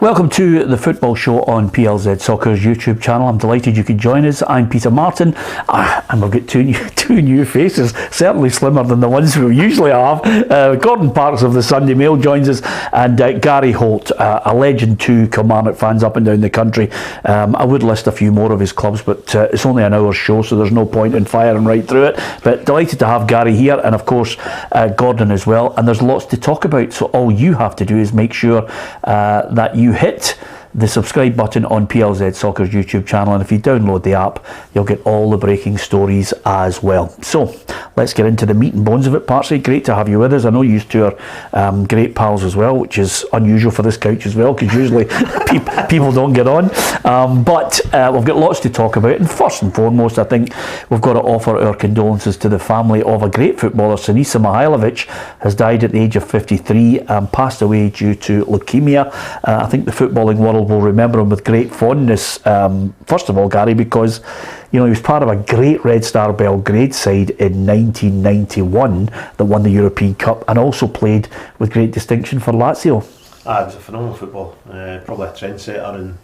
Welcome to the football show on PLZ Soccer's YouTube channel. I'm delighted you could join us. I'm Peter Martin, and we've got two new faces, certainly slimmer than the ones we usually have. Gordon Parks of the Sunday Mail joins us, and Gary Holt, a legend to Kilmarnock fans up and down the country. I would list a few more of his clubs, but it's only an hour's show, so there's no point in firing right through it. But delighted to have Gary here, and of course Gordon as well. And there's lots to talk about, so all you have to do is make sure that you hit the subscribe button on PLZ Soccer's YouTube channel, and if you download the app you'll get all the breaking stories as well. So let's get into the meat and bones of it. Parsley, great to have you with us. I know you two are great pals as well, which is unusual for this couch as well, because usually people don't get on, but we've got lots to talk about. And first and foremost, I think we've got to offer our condolences to the family of a great footballer. Sonisa Mladenovic has died at the age of 53 and passed away due to leukemia. I think the footballing world will remember him with great fondness. First of all, Gary, because he was part of a great Red Star Belgrade side in 1991 that won the European Cup, and also played with great distinction for Lazio. It was a phenomenal football, probably a trendsetter, and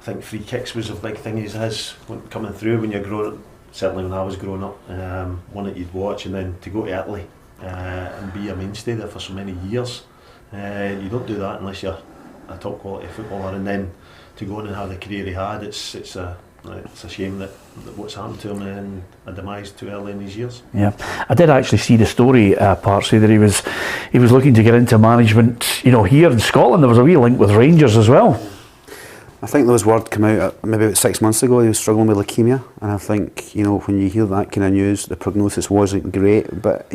I think free kicks was a big thing he has coming through when you're growing up. Certainly when I was growing up, one that you'd watch, and then to go to Italy and be a mainstay there for so many years. You don't do that unless you're a top quality footballer, and then to go on and have the career he had, it's a shame that what's happened to him, and a demise too early in his years. Yeah, I did actually see the story, Parsley, that he was looking to get into management. Here in Scotland there was a wee link with Rangers as well. I think there was word come out maybe about 6 months ago he was struggling with leukemia, and I think when you hear that kind of news, the prognosis wasn't great, but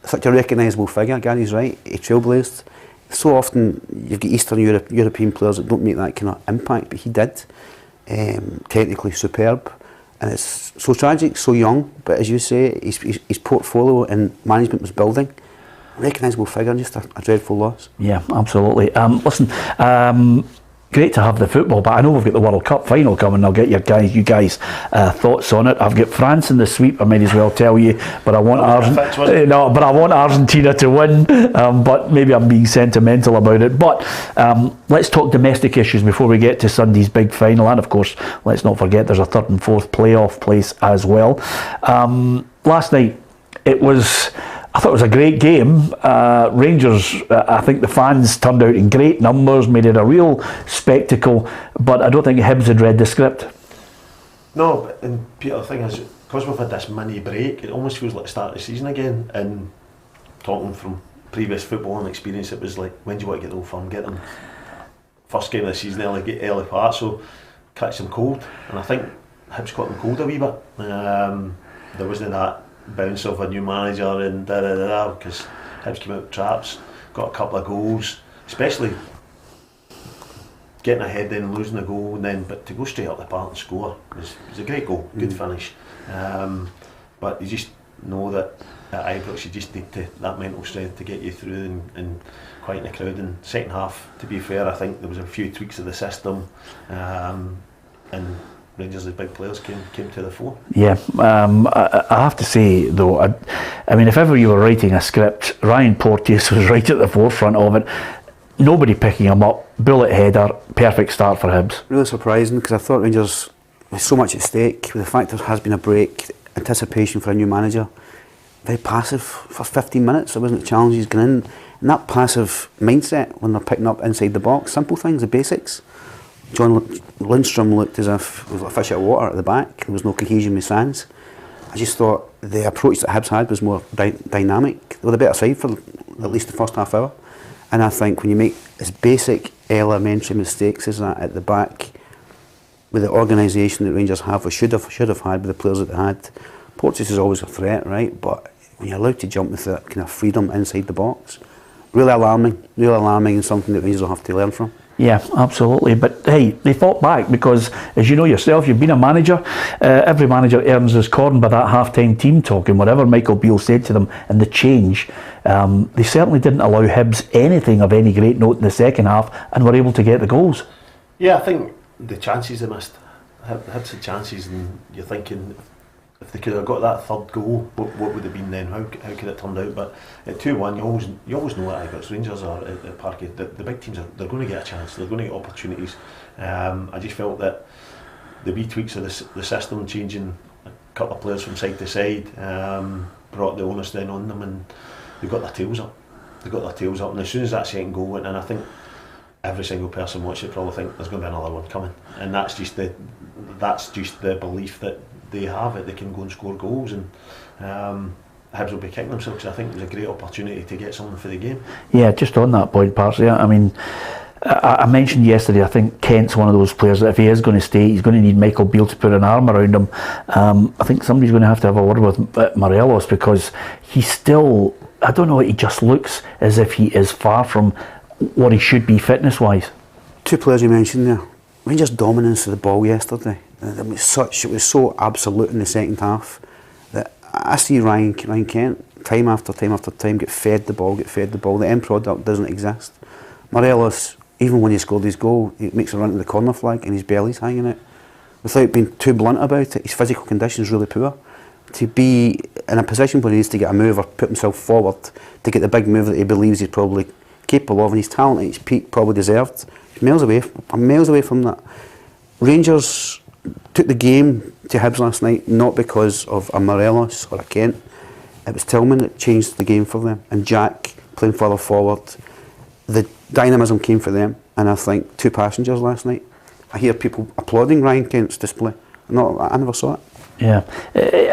such a recognisable figure. Gary's right, he trailblazed. So often you've got Eastern European players that don't make that kind of impact, but he did. Technically superb, and it's so tragic, so young, but as you say, his portfolio and management was building. Recognisable figure, just a dreadful loss. Yeah, absolutely. Listen, great to have the football, but I know we've got the World Cup final coming. I'll get you guys thoughts on it. I've got France in the sweep, I might as well tell you, but I want Argentina to win. But maybe I'm being sentimental about it. But let's talk domestic issues before we get to Sunday's big final, and of course, let's not forget there's a third and fourth playoff place as well. Last night I thought it was a great game. Rangers, I think the fans turned out in great numbers, made it a real spectacle, but I don't think Hibs had read the script. No, and Peter, the thing is, because we've had this mini break, it almost feels like the start of the season again, and talking from previous footballing experience, it was like, when do you want to get the Old Firm? Get them first game of the season, early part, so catch them cold, and I think Hibs caught them cold a wee bit. There wasn't that bounce of a new manager and because Hibs came out with traps, got a couple of goals, especially getting ahead then losing a goal, and then but to go straight up the park and score was a great goal, good finish. But you just know that at Ibrox you just need that mental strength to get you through and quieten the crowd. And second half, to be fair, I think there was a few tweaks of the system, and Rangers as big players came to the fore. Yeah, I have to say though, I mean, if ever you were writing a script, Ryan Porteous was right at the forefront of it. Nobody picking him up, bullet header, perfect start for Hibs. Really surprising, because I thought Rangers, with so much at stake, with the fact there has been a break, anticipation for a new manager, very passive for 15 minutes. There wasn't challenges going in, and that passive mindset when they're picking up inside the box, simple things, the basics. Lundstrom looked as if it was like a fish out of water at the back. There was no cohesion with Sands. I just thought the approach that Hibs had was more dynamic. They were the better side for at least the first half hour. And I think when you make as basic elementary mistakes as that at the back, with the organisation that Rangers have or should have had with the players that they had, Porteous is always a threat, right? But when you're allowed to jump with that kind of freedom inside the box, really alarming, and something that Rangers will have to learn from. Yeah, absolutely. But hey, they fought back because, as you know yourself, you've been a manager. Every manager earns his corn by that half-time team talk, and whatever Michael Beale said to them and the change, they certainly didn't allow Hibs anything of any great note in the second half, and were able to get the goals. Yeah, I think the chances they missed, Hibs had chances, and you're thinking, if they could have got that third goal, what would it have been then? How could it turn out? But at 2-1, you always know that Ibrox Rangers are at Parky. The big teams they're going to get a chance. They're going to get opportunities. I just felt that the wee tweaks of the system, changing a couple of players from side to side, brought the onus then on them, and they got their tails up. And as soon as that second goal went in, I think every single person watching it probably think there's going to be another one coming, and that's just the belief that they have it. They can go and score goals, and Hibs will be kicking themselves, because I think it was a great opportunity to get something for the game. Yeah, just on that point, Parsley, I mean, I mentioned yesterday, I think Kent's one of those players that if he is going to stay, he's going to need Michael Beale to put an arm around him. I think somebody's going to have a word with Morelos, because he's still, I don't know, he just looks as if he is far from what he should be fitness-wise. Two players you mentioned there. Rangers' dominance of the ball yesterday. It was so absolute in the second half that I see Ryan Kent time after time get fed the ball. The end product doesn't exist. Morelos, even when he scored his goal, he makes a run to the corner flag and his belly's hanging out. Without being too blunt about it, his physical condition is really poor. To be in a position where he needs to get a move or put himself forward to get the big move that he believes he's probably capable of, and his talent at his peak probably deserved, he's miles away from that. Rangers took the game to Hibs last night not because of a Morelos or a Kent. It was Tillman that changed the game for them, and Jack playing further forward. The dynamism came for them, and I think two passengers last night. I hear people applauding Ryan Kent's display. I never saw it. Yeah,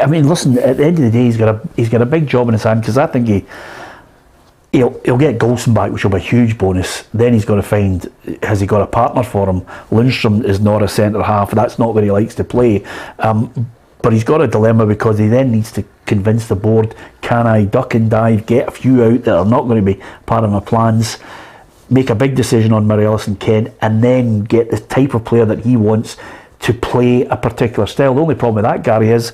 I mean, listen. At the end of the day, he's got a big job in his hand, because I think he'll get Golson back, which will be a huge bonus. Then he's got to find, has he got a partner for him? Lundstrom is not a centre half. That's not where he likes to play. But he's got a dilemma, because he then needs to convince the board, can I duck and dive, get a few out that are not going to be part of my plans, make a big decision on Morelos and Kent, and then get the type of player that he wants to play a particular style. The only problem with that, Gary, is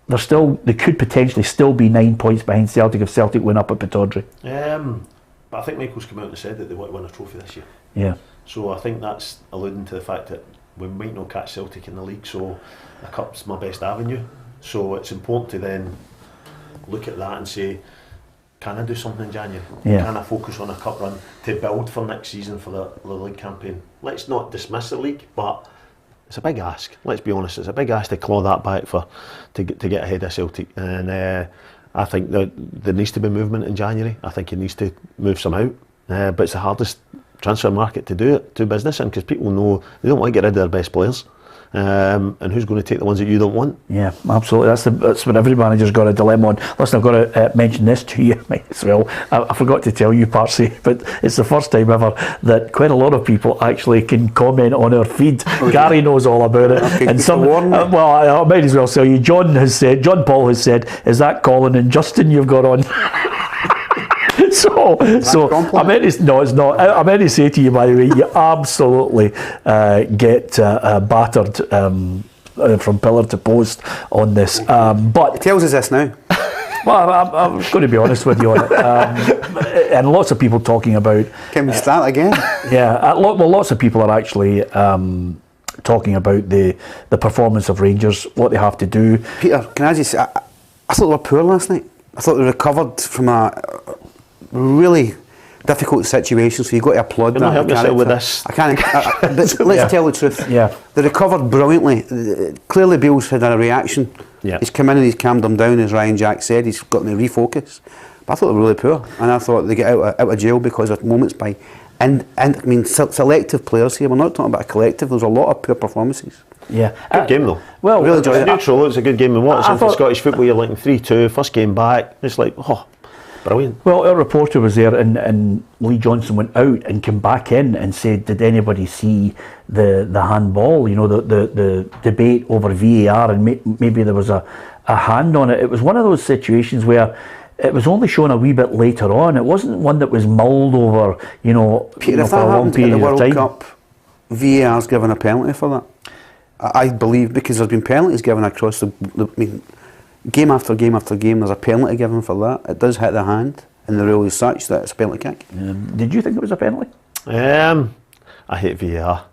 they could potentially still be 9 points behind Celtic if Celtic win up at Pittodrie. But I think Michael's come out and said that they want to win a trophy this year. Yeah. So I think that's alluding to the fact that we might not catch Celtic in the league, so the cup's my best avenue. So it's important to then look at that and say, can I do something in January? Yeah. Can I focus on a cup run to build for next season for the league campaign? Let's not dismiss the league, but it's a big ask. Let's be honest, it's a big ask to claw that back to get ahead of Celtic, and I think that there needs to be movement in January. I think he needs to move some out, but it's the hardest transfer market to do business in, because people know they don't want to get rid of their best players. And who's going to take the ones that you don't want? Yeah, absolutely. That's what every manager's got a dilemma on. Listen, I've got to mention this to you, might as well. I forgot to tell you, Parsley, but it's the first time ever that quite a lot of people actually can comment on our feed. Gary knows all about it, and some. I might as well tell you. John Paul has said, "Is that Colin and Justin you've got on?" So I meant to, no, it's not. I meant to say to you, by the way, you absolutely get battered from pillar to post on this. But it tells us this now. Well, I'm going to be honest with you on it, and lots of people talking about. Can we start again? Yeah, lots of people are actually talking about the performance of Rangers, what they have to do. Peter, can I just say, I thought they were poor last night. I thought they recovered from a really difficult situation, so you've got to applaud that. Help yourself with this. I can't. But let's tell the truth. Yeah, they recovered brilliantly. Clearly, Beale's had a reaction. Yeah. He's come in and he's calmed them down, as Ryan Jack said. He's got them to refocus. But I thought they were really poor, and I thought they get out of jail because of moments by. And I mean, selective players here. We're not talking about a collective. There's a lot of poor performances. Yeah, good game though. Well, really enjoyed it. Neutral. It's a good game to watch. And for Scottish football, you're like 3-2, first game back. It's like, brilliant. Well, our reporter was there, and Lee Johnson went out and came back in and said, "Did anybody see the handball? You know, the debate over VAR, and maybe there was a hand on it." It was one of those situations where it was only shown a wee bit later on. It wasn't one that was mulled over, Peter, if for that a long happened period at the of World time. Cup, VAR's given a penalty for that. I believe, because there's been penalties given across game after game after game, there's a penalty given for that. It does hit the hand, and the rule is such that it's a penalty kick. Did you think it was a penalty? I hate VAR.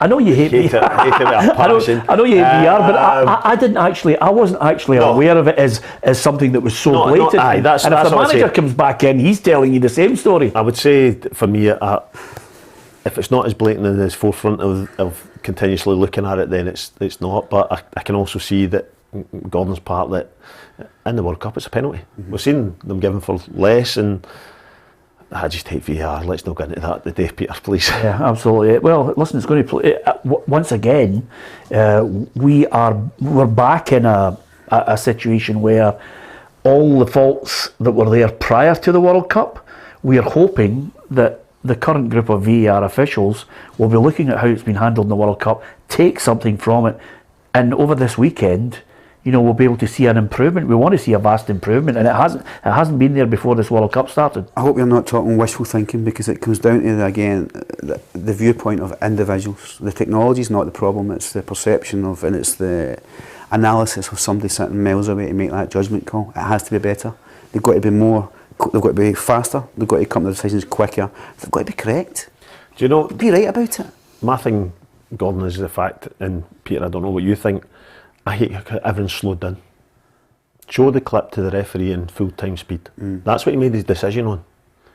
I know you hate hate it with a passion. I know you hate VR, but I wasn't actually aware of it as something that was so blatant. And if the manager comes back in, he's telling you the same story. I would say for me, if it's not as blatant and as forefront of continuously looking at it, then it's not. But I can also see that Gordon's part that in the World Cup it's a penalty. We've seen them given for less, and I just hate VAR. Let's not get into that today, Peter, please. Yeah, absolutely. Well, listen, it's going to play once again. We're back in a situation where all the faults that were there prior to the World Cup, we are hoping that the current group of VAR officials will be looking at how it's been handled in the World Cup, take something from it, and over this weekend, we'll be able to see an improvement. We want to see a vast improvement, and it hasn't been there before this World Cup started. I hope you're not talking wishful thinking, because it comes down to, again, the viewpoint of individuals. The technology is not the problem, it's the perception of, and it's the analysis of somebody sitting miles away to make that judgment call. It has to be better. They've got to be more, they've got to be faster, they've got to come to decisions quicker, they've got to be correct. Do you know? Be right about it. My thing, Gordon, is the fact, and Peter, I don't know what you think, I hate how everyone's slowed down. Show the clip to the referee in full-time speed. That's what he made his decision on.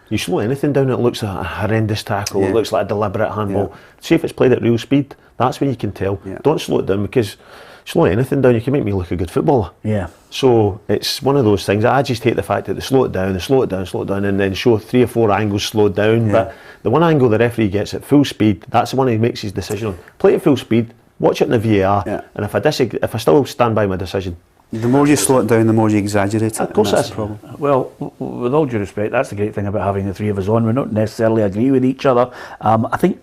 You slow anything down, it looks like a horrendous tackle, it looks like a deliberate handball. See if it's played at real speed, that's when you can tell. Don't slow it down, because slow anything down, you can make me look a good footballer. Yeah. So it's one of those things. I just hate the fact that they slow it down, and then show 3 or 4 angles slowed down. But the one angle the referee gets at full speed, that's the one he makes his decision on. Play it at full speed, watch it in the VAR, and if I still stand by my decision. The more you slow it down, the more you exaggerate it. Of course, that's the problem. Well, with all due respect, that's the great thing about having the three of us on. We don't necessarily agree with each other. I think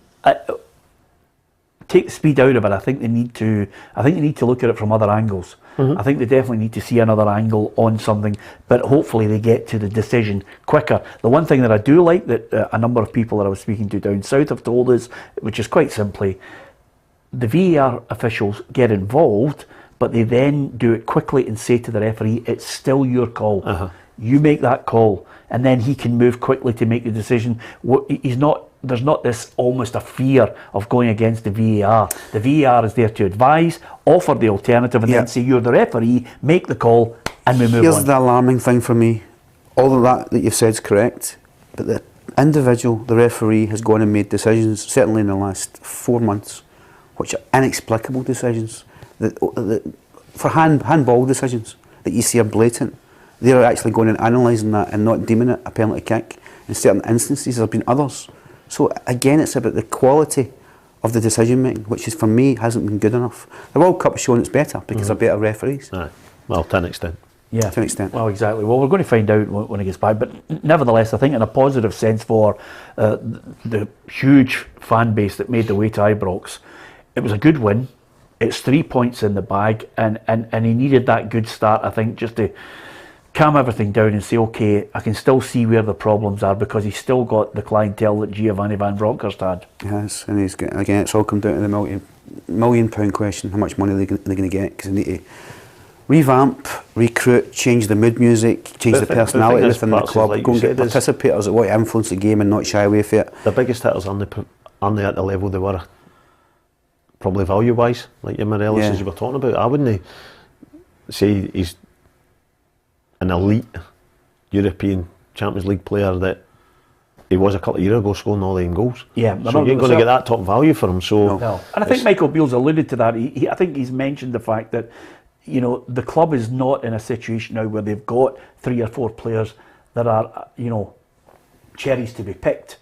take the speed out of it. I think they need to look at it from other angles. I think they definitely need to see another angle on something, but hopefully they get to the decision quicker. The one thing that I do like that a number of people that I was speaking to down south have told us, which is quite simply, the VAR officials get involved, but they then do it quickly and say to the referee, it's still your call. You make that call, and then he can move quickly to make the decision. There's not this almost a fear of going against the VAR. The VAR is there to advise, offer the alternative, and then say, you're the referee, make the call, and we move on. Here's the alarming thing for me. All of that you've said is correct, but the individual, the referee, has gone and made decisions, certainly in the last 4 months, which are inexplicable decisions. For handball decisions that you see are blatant, they're actually going and analysing that and not deeming it a penalty kick. In certain instances, there have been others. So again, it's about the quality of the decision making, which is, for me, hasn't been good enough. The World Cup has shown it's better because they're better referees. Well, to an extent. Yeah, to an extent. Well, exactly. Well, we're going to find out when it gets back. But nevertheless, I think in a positive sense for the huge fan base that made the way to Ibrox, it was a good win. It's 3 points in the bag, and he needed that good start, I think, just to calm everything down and say, okay, I can still see where the problems are, because he's still got the clientele that Giovanni Van Bronckhorst had. Yes, and he's got, again, it's all come down to the million pound question: how much money they're going to get, because they need to revamp, recruit, change the mood music, change the personality within the club, go and get participators that want to influence the game and not shy away from it. The biggest hitters aren't they at the level they were, probably value-wise, like your Morelos, as you were talking about. I wouldn't say he's an elite European Champions League player that he was a couple of years ago, scoring all them goals. Yeah, so you ain't going to get that top value for him. So, no. And I think Michael Beale's alluded to that. I think he's mentioned the fact that, the club is not in a situation now where they've got 3 or 4 players that are, cherries to be picked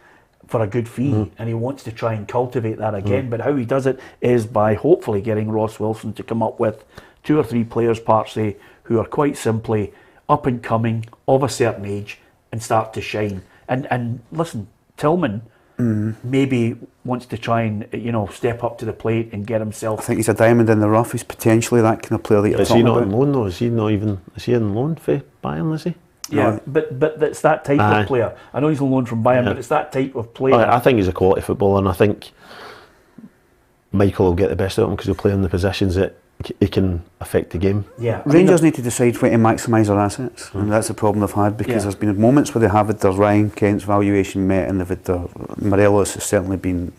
for a good fee, and he wants to try and cultivate that again. But how he does it is by hopefully getting Ross Wilson to come up with 2 or 3 players, Parksy, who are quite simply up and coming, of a certain age, and start to shine. And listen, Tillman maybe wants to try and step up to the plate and get himself. I think he's a diamond in the rough. He's potentially that kind of player that you're talking about. Is he not on loan though? Is he on loan for Bayern? Is he? Yeah, but it's that type of player. I know he's on loan from Bayern, but it's that type of player. I think he's a quality footballer, and I think Michael will get the best out of him because he'll play in the positions that he can affect the game. Yeah, Rangers need to decide when to maximise their assets, and that's the problem they've had, because there's been moments where they have had their Ryan Kent's valuation met, and they've had their Morelos has certainly been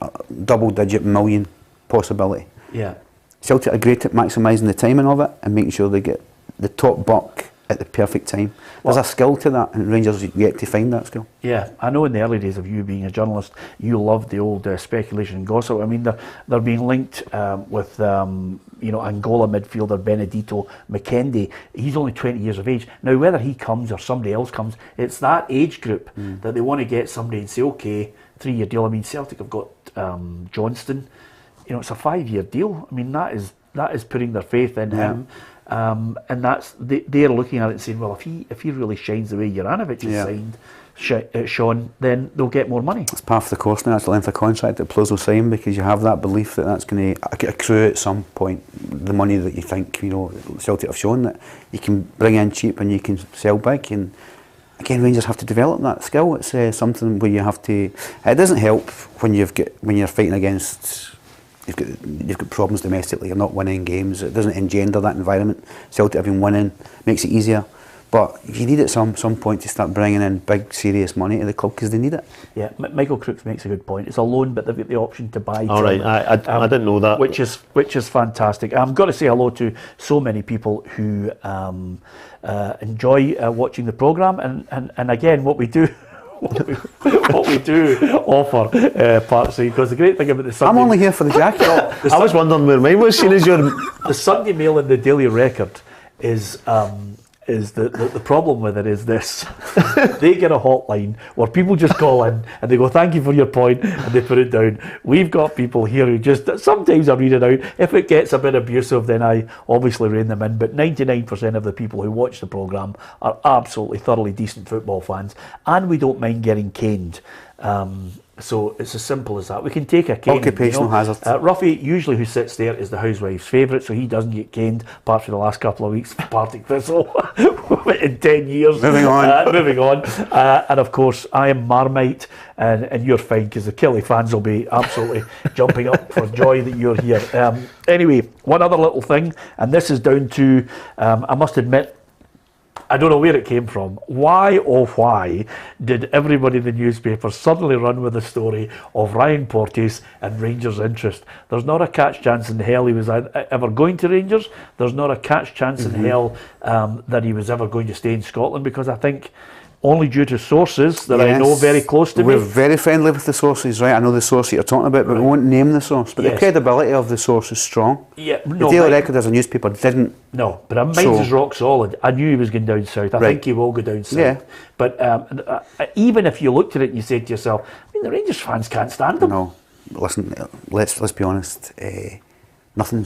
a double-digit million possibility. Yeah. Celtic are great at maximising the timing of it and making sure they get the top buck at the perfect time. There's a skill to that, and Rangers have yet to find that skill. Yeah, I know in the early days of you being a journalist, you loved the old speculation and gossip. I mean, they're being linked with Angola midfielder Benedito McKenzie. He's only 20 years of age. Now, whether he comes or somebody else comes, it's that age group that they want to get somebody and say, okay, 3-year deal. I mean, Celtic have got Johnston. It's a 5-year deal. I mean, that is putting their faith in him. And that's they're looking at it and saying, well, if he really shines the way Juranovic has signed, Sean, then they'll get more money. It's part of the course now. That's the length of contract that players will sign, because you have that belief that that's going to accrue at some point. The money that you think, Celtic have shown that you can bring in cheap and you can sell big. And again, Rangers have to develop that skill. It's something where you have to. It doesn't help when you're fighting against. You've got problems domestically. You're not winning games. It doesn't engender that environment. Celtic have been winning, makes it easier. But you need at some point to start bringing in big, serious money to the club, because they need it. Yeah, Michael Crooks makes a good point. It's a loan, but they've got the option to buy. All right, I didn't know that. Which is fantastic. I've got to say hello to so many people who enjoy watching the programme, and again, what we do. what we do offer, Parksy, because the great thing about the Sunday... I'm only here for the jacket. I was wondering where mine was, seeing as you're... The Sunday Mail and the Daily Record is the problem with it is this. They get a hotline where people just call in and they go, thank you for your point, and they put it down. We've got people here who just, sometimes I read it out. If it gets a bit abusive, then I obviously rein them in. But 99% of the people who watch the programme are absolutely thoroughly decent football fans, and we don't mind getting caned. So it's as simple as that. We can take a cane. Occupational hazard. Ruffy, usually who sits there, is the housewife's favourite, so he doesn't get caned, apart from the last couple of weeks, Partick Thistle, in 10 years. Moving on. And of course, I am Marmite, and you're fine, because the Kelly fans will be absolutely jumping up for joy that you're here. Anyway, one other little thing, and this is down to, I must admit, I don't know where it came from. Why did everybody in the newspaper suddenly run with the story of Ryan Porteous and Rangers' interest? There's not a catch chance in hell he was ever going to Rangers. There's not a catch chance in hell that he was ever going to stay in Scotland, because I think only due to sources that I know very close to me. We're very friendly with the sources, right? I know the source that you're talking about, but we won't name the source. But the credibility of the source is strong. Yeah, the Daily Record as a newspaper didn't. No, but mine is rock solid. I knew he was going down south. I think he will go down south. Yeah. But even if you looked at it and you said to yourself, I mean, the Rangers fans can't stand him. No, listen, let's be honest. Nothing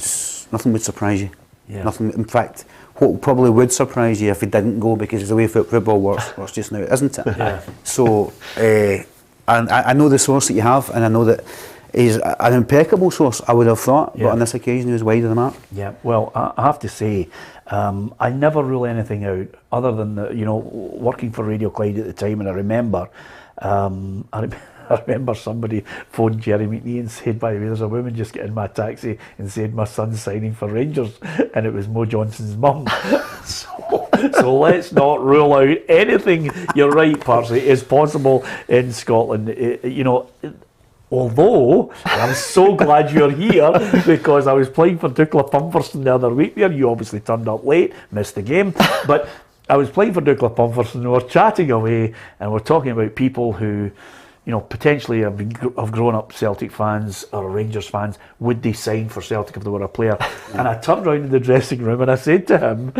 would surprise you. Yeah. Nothing. In fact, what probably would surprise you if he didn't go, because it's the way football works just now, isn't it? Yeah. So, and I know the source that you have, and I know that he's an impeccable source, I would have thought, but on this occasion he was wide of the mark. Yeah, well, I have to say, I never rule anything out, other than working for Radio Clyde at the time, and I remember somebody phoned Jerry McNee and said, by the way, there's a woman just getting in my taxi and said my son's signing for Rangers, and it was Mo Johnson's mum. So let's not rule out anything. You're right, Parsley, is possible in Scotland. Although, I'm so glad you're here, because I was playing for Dukla Pumferson the other week there. You obviously turned up late, missed the game, but I was playing for Dukla Pumferson, and we're chatting away, and we're talking about people who, potentially have grown up Celtic fans or Rangers fans. Would they sign for Celtic if they were a player? And I turned around in the dressing room and I said to him,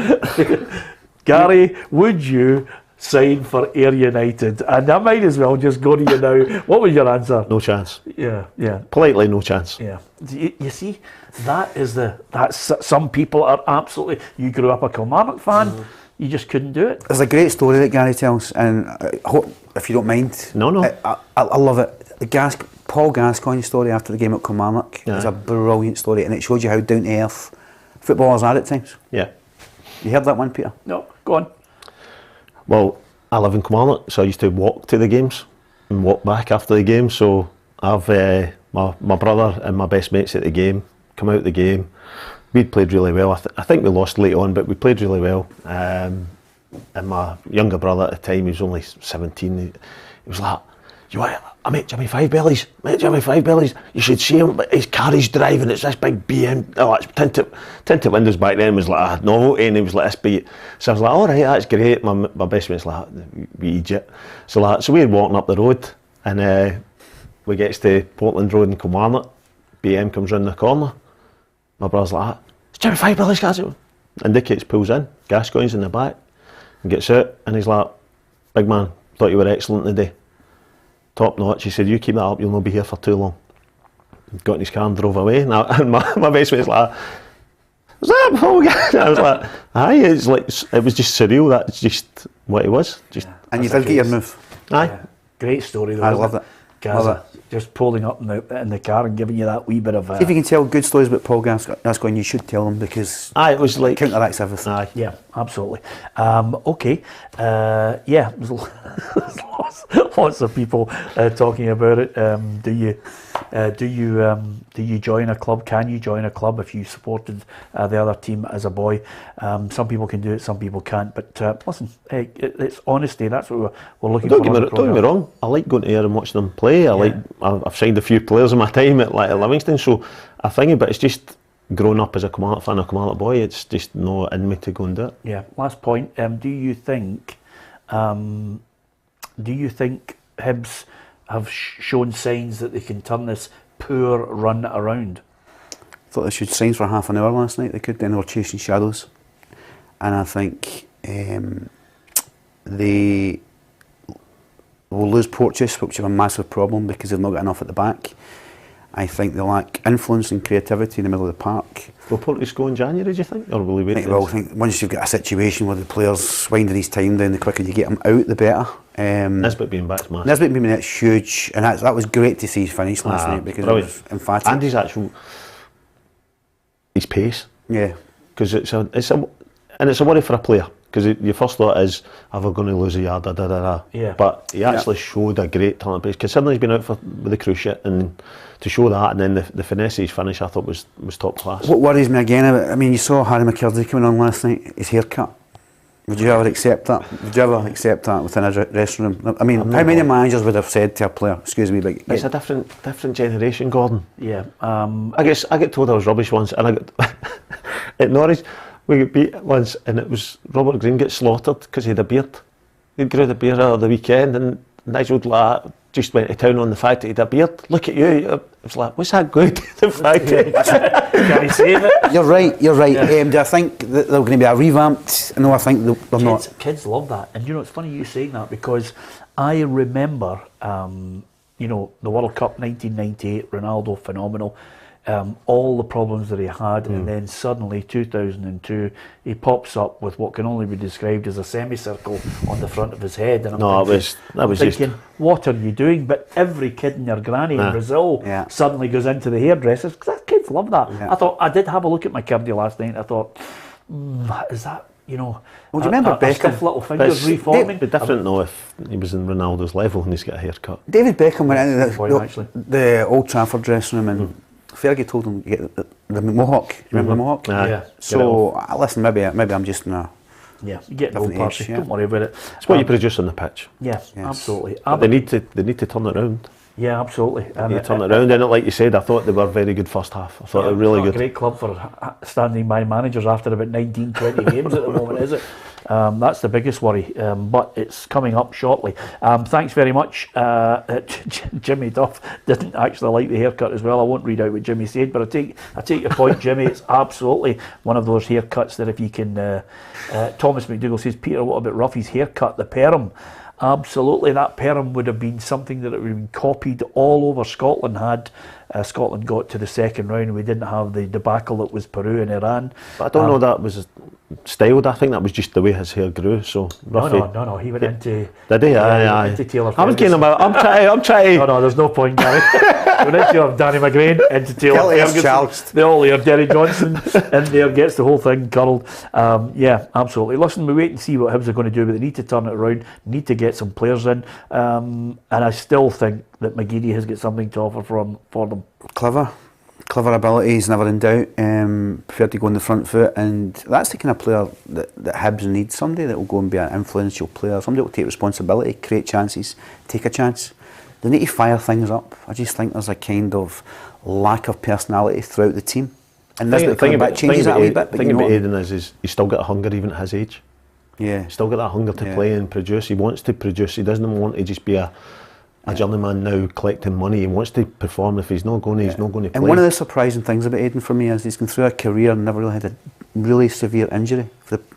Gary, would you sign for Ayr United? And I might as well just go to you now. What was your answer? No chance. Yeah. Politely, no chance. Yeah. You see, that's some people are absolutely. You grew up a Kilmarnock fan. You just couldn't do it. There's a great story that Gary tells, and I hope, if you don't mind. No. I love it. The Paul Gascoigne story after the game at Kilmarnock is a brilliant story, and it shows you how down to earth footballers are at times. Yeah. You heard that one, Peter? No, go on. Well, I live in Kilmarnock, so I used to walk to the games and walk back after the game. So I've my brother and my best mates at the game come out the game. We'd played really well. I think we lost late on, but we played really well. And my younger brother at the time, he was only 17. He was like, I met Jimmy Five Bellies. You should see him. His car he's driving. It's this big BM. Oh, it's tinted windows back then. Was like a novelty, and he was like this big. So I was like, all right, that's great. My best mate's like, we idiot. So we're walking up the road, and we gets to Portland Road in Kilmarnock. BM comes round the corner. My brother's like, it's Jimmy Five Bellies, guys. Indicates, pulls in. Gascoigne's in the back, and gets out, and he's like, big man, thought you were excellent today. Top notch. He said, you keep that up, you'll not be here for too long. Got in his car and drove away. And my best mate's like, was that Paul? I was like, aye, it's like, it was just surreal. That's just what it was. Just. And you did get your move. Aye. Yeah. Great story though. I love it. Gaza, just pulling up in the car and giving you that wee bit of... See if you can tell good stories about Paul Gascoigne, you should tell them, because it was like... counteracts everything. Aye. Yeah, absolutely. Okay. Yeah, there's lots of people talking about it. Do you join a club? Can you join a club if you supported the other team as a boy? Some people can do it, some people can't. But listen, hey, it's honesty. That's what we're looking for. Don't get me wrong. I like going to there and watching them play. I've signed a few players in my time at Livingston. So I think, but it's just growing up as a Kilmarnock fan, a Kilmarnock boy. It's just no in me to go and do it. Yeah. Last point. Do you think Hibs have shown signs that they can turn this poor run around? I thought they should sign for half an hour last night. They could, then they were chasing shadows. And I think they will lose Porteous, which is a massive problem because they've not got enough at the back. I think they lack influence and creativity in the middle of the park. Will Porteous go in January, do you think? Or will he wait? I think once you've got a situation where the players winding his time down, the quicker you get them out, the better. Nisbet being back's massive. Nisbet being that's huge, and that was great to see his finish last night, because brilliant. It was emphatic. And his pace. Yeah. Because it's a worry for a player. Because your first thought is, are we going to lose a yard? Yeah. But he actually showed a great talent base. Considering he's been out with the cruise ship, and to show that, and then the finesse of his finish, I thought was top class. What worries me again, I mean, you saw Harry McKenzie coming on last night, his haircut. Would you ever accept that? Would you ever accept that within a dressing room? I mean, how many managers would have said to a player, excuse me, but it's a different generation, Gordon. Yeah. I get told I was rubbish once, and I got at Norwich. We got beat once, and it was Robert Green get slaughtered because he had a beard. He'd grew the beard out of the weekend, and Nigel just went to town on the fact that he had a beard. Look at you. I was like, what's that good? The fact Can he save it? You're right. Yeah. Do I think that they're going to be a revamped? No, I think they're not. Kids love that. And you know, it's funny you saying that, because I remember, the World Cup 1998, Ronaldo, phenomenal. All the problems that he had, and then suddenly 2002 he pops up with what can only be described as a semicircle on the front of his head, and I'm thinking, what are you doing? But every kid and your granny in Brazil suddenly goes into the hairdressers, because kids love that. I did have a look at McKenzie last night, and I thought, is that, well, do you remember Beckham? Stiff little fingers reforming. It'd be different though if he was in Ronaldo's level and he's got a haircut. David Beckham went into the Old Trafford dressing room, and Fergie told him to get the mohawk. Remember the mohawk? Yeah. So listen, maybe I'm just in a you get no party. Don't worry about it. It's what you produce on the pitch. Yes. Absolutely. But they need to turn it around. Yeah, absolutely. They need to turn it around. And like you said, I thought they were very good first half. I thought they were really good. A great club for standing by managers after about 19, 20 games at the moment, is it? That's the biggest worry, but it's coming up shortly. Thanks very much. Jimmy Duff didn't actually like the haircut as well. I won't read out what Jimmy said, but I take your point, Jimmy. It's absolutely one of those haircuts that if you can... Thomas McDougall says, Peter, what about Ruffy's haircut, the perm? Absolutely, that perm would have been something that would have been copied all over Scotland had Scotland got to the second round and we didn't have the debacle that was Peru and Iran. But I don't know that was styled. I think that was just the way his hair grew. So No, he went into... Did he? Aye. Into Taylor I'm getting him out. I'm trying. No, there's no point, Gary. Went into Danny McGrain, into Taylor Ferguson. The all here, Derry Johnson in there, gets the whole thing curled. Yeah, absolutely. Listen, we wait and see what Hibs are going to do, but they need to turn it around, need to get some players in, and I still think that McGeady has got something to offer for them. Clever ability is never in doubt. Prefer to go on the front foot, and that's the kind of player that Hibs needs. Somebody that will go and be an influential player, somebody that will take responsibility, create chances, take a chance. they need to fire things up. I just think there's a kind of lack of personality throughout the team. And this changes that a wee bit. The thing about Aiden is he's still got a hunger even at his age. Yeah. He's still got that hunger to play and produce. He wants to produce. He doesn't want to just be a journeyman now collecting money. He wants to perform. If he's not going to, he's not going to play. And one of the surprising things about Aiden for me is he's gone through a career and never really had a really severe injury.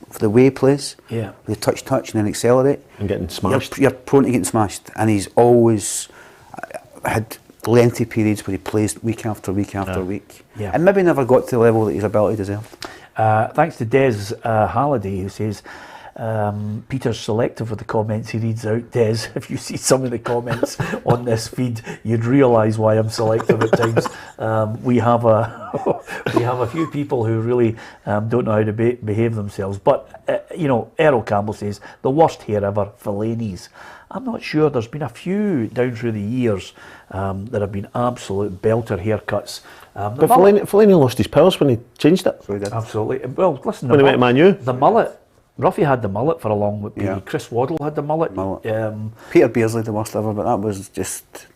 For the way he plays, the touch and then accelerate. And getting smashed. You're prone to getting smashed. And he's always had lengthy periods where he plays week after week after week. Yeah. And maybe never got to the level that his ability deserved. Thanks to Des Halliday, who says, Peter's selective with the comments he reads out. Des, if you see some of the comments on this feed, you'd realise why I'm selective at times. We have a few people who really don't know how to behave themselves. But Errol Campbell says the worst hair ever, Fellaini's. I'm not sure. There's been a few down through the years that have been absolute belter haircuts. But Fellaini lost his powers when he changed it. So he did. Absolutely. Well, listen. When he went to Man U. The mullet. Ruffy had the mullet for a long period. Chris Waddle had the mullet. Peter Beardsley, the worst ever, but that was just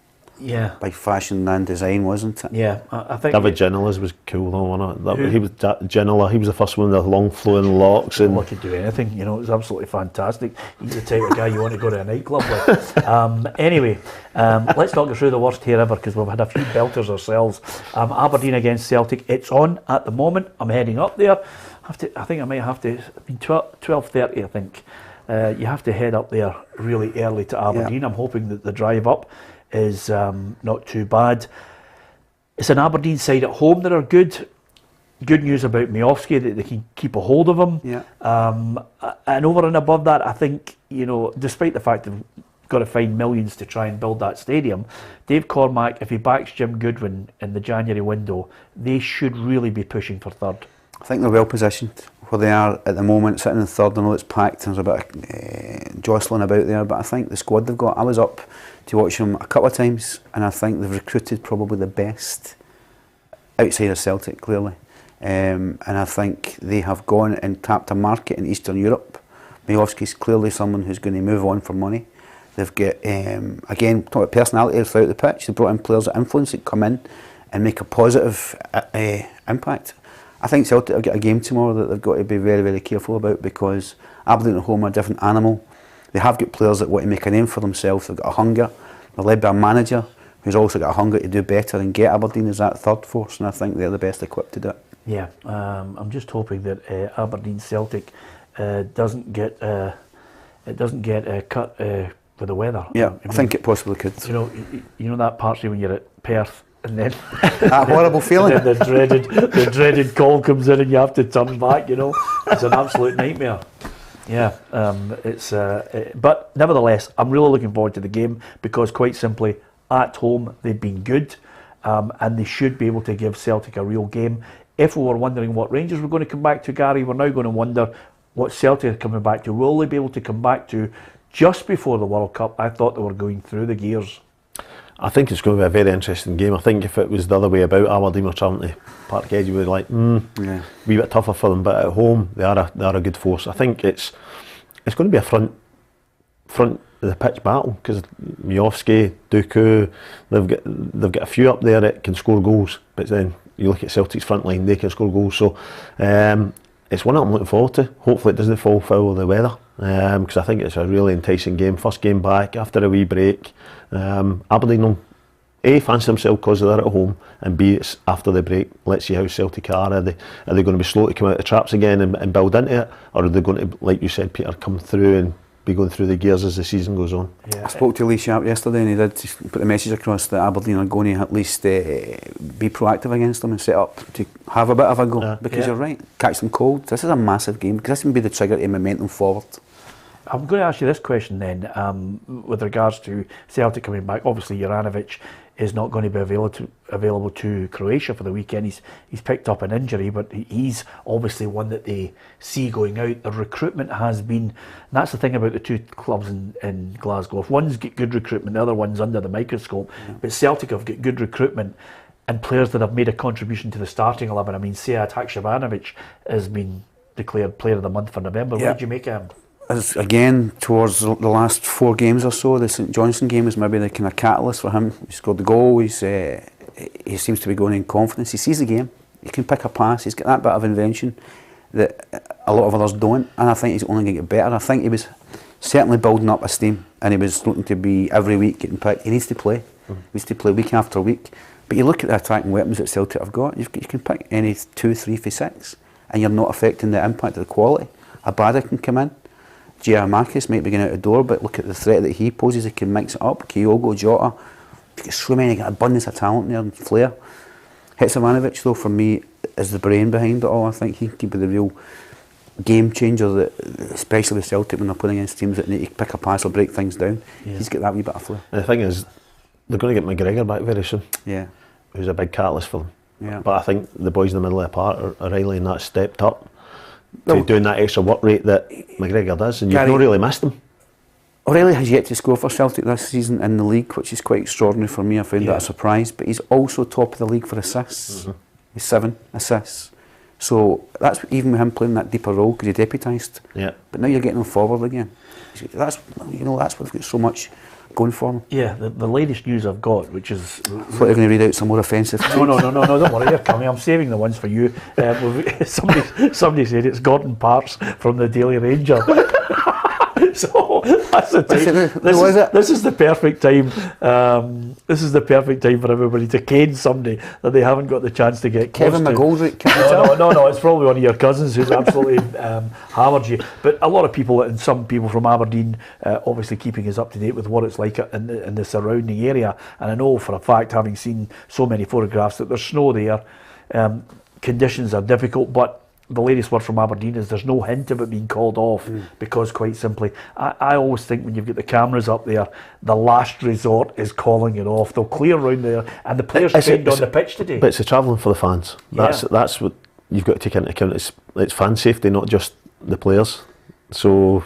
by fashion and design, wasn't it? Yeah, I think David Ginola was cool though, wasn't it? He was Ginola. He was the first one with the long flowing locks. And he could do anything. It was absolutely fantastic. He's the type of guy you want to go to a nightclub with. Anyway, let's not go through the worst hair ever because we've had a few belters ourselves. Aberdeen against Celtic. It's on at the moment. I'm heading up there. I think I might have to. It's been 12:30. I think you have to head up there really early to Aberdeen. I'm hoping that the drive up is not too bad. It's an Aberdeen side at home that are good. Good news about Miofsky that they can keep a hold of him. Yeah. And over and above that, I think despite the fact they've got to find millions to try and build that stadium, Dave Cormack, if he backs Jim Goodwin in the January window, they should really be pushing for third. I think they're well positioned where they are at the moment, sitting in third. I know it's packed and there's a bit of jostling about there, but I think the squad they've got, I was up to watch them a couple of times and I think they've recruited probably the best outside of Celtic, clearly. And I think they have gone and tapped a market in Eastern Europe. Miofsky's clearly someone who's going to move on for money. They've got, again, talk about personality throughout the pitch. They've brought in players of influence that come in and make a positive impact. I think Celtic have got a game tomorrow that they've got to be very, very careful about because Aberdeen at home are a different animal. They have got players that want to make a name for themselves. They've got a hunger. They're led by a manager who's also got a hunger to do better and get Aberdeen as that third force, and I think they're the best equipped to do it. Yeah, I'm just hoping that Aberdeen Celtic doesn't get cut with the weather. Yeah, I think it possibly could. You know that partly when you're at Perth. And then that horrible feeling. And then the dreaded call comes in and you have to turn back. It's an absolute nightmare. Yeah, but nevertheless, I'm really looking forward to the game because quite simply, at home they've been good, and they should be able to give Celtic a real game. If we were wondering what Rangers were going to come back to, Gary, we're now going to wonder what Celtic are coming back to. Will they be able to come back to just before the World Cup? I thought they were going through the gears. I think it's going to be a very interesting game. I think if it was the other way about, Aberdeen were travelling to Parkhead, you would be like, a wee bit tougher for them. But at home, they are a good force. I think it's going to be a front of the pitch battle because Miofsky, Duku, they've got a few up there that can score goals. But then you look at Celtic's front line; they can score goals. So it's one that I'm looking forward to. Hopefully, it doesn't fall foul of the weather because I think it's a really enticing game. First game back after a wee break. Aberdeen will A, fancy themselves because they're at home, and B, it's after the break. Let's see how Celtic are. Are they going to be slow to come out of the traps again and build into it, or are they going to, like you said, Peter, come through and be going through the gears as the season goes on? Yeah. I spoke to Lee Sharp yesterday and he did put the message across that Aberdeen are going to at least be proactive against them and set up to have a bit of a go, because you're right, catch them cold. This is a massive game because this can be the trigger to momentum forward. I'm going to ask you this question then, with regards to Celtic coming back. Obviously, Juranovic is not going to be available to Croatia for the weekend. He's picked up an injury, but he's obviously one that they see going out. The recruitment has been, and that's the thing about the two clubs in Glasgow. If one's got good recruitment, the other one's under the microscope. Yeah. But Celtic have got good recruitment and players that have made a contribution to the starting 11. I mean, Sead Haksabanovic has been declared Player of the Month for November. What did you make of him? as again towards the last 4 games or so, the St Johnstone game was maybe the kind of catalyst for him. He scored the goal. He seems to be going in confidence. He sees the game. He can pick a pass. He's got that bit of invention that a lot of others don't, and I think he's only going to get better. I think he was certainly building up a steam, and he was looking to be every week getting picked. He needs to play. He needs to play week after week. But you look at the attacking weapons that Celtic have got. You can pick any 2, 3 for 6, and you're not affecting the impact of the quality. Abada can come in. Giamakis might be going out the door, but look at the threat that he poses. He can mix it up. Kyogo, Jota. You've got so many, got abundance of talent there and flair. Hetsamanovic, though, for me, is the brain behind it all. I think he could be the real game changer, that, especially with Celtic when they're playing against teams that need to pick a pass or break things down. Yeah. He's got that wee bit of flair. And the thing is, they're going to get McGregor back very soon. Yeah. Who's a big catalyst for them. Yeah. But I think the boys in the middle of the park are Riley and that stepped up to doing that extra work rate that McGregor does, and you've not really missed them. O'Reilly has yet to score for Celtic this season in the league, which is quite extraordinary for me. I found that a surprise, but he's also top of the league for assists. He's 7 assists. So that's even with him playing that deeper role, because he deputised. Yeah. But now you're getting him forward again. That's what they've got so much going for them. Yeah, the latest news I've got, which is... I thought you were going to read out some more offensive. No, don't worry, you're coming. I'm saving the ones for you. Somebody said it's Gordon Parks from the Daily Ranger. So that's the time. This is the perfect time. This is the perfect time for everybody to cane somebody that they haven't got the chance to get close Kevin to. McGoldrick. No, it's probably one of your cousins who's absolutely hammered you. But a lot of people, and some people from Aberdeen, obviously keeping us up to date with what it's like in the surrounding area. And I know for a fact, having seen so many photographs, that there's snow there. Conditions are difficult, but the latest word from Aberdeen is there's no hint of it being called off, because quite simply, I always think when you've got the cameras up there, the last resort is calling it off. They'll clear around there, and the players trained on the pitch today. But it's the travelling for the fans. That's what you've got to take into account. It's fan safety, not just the players. So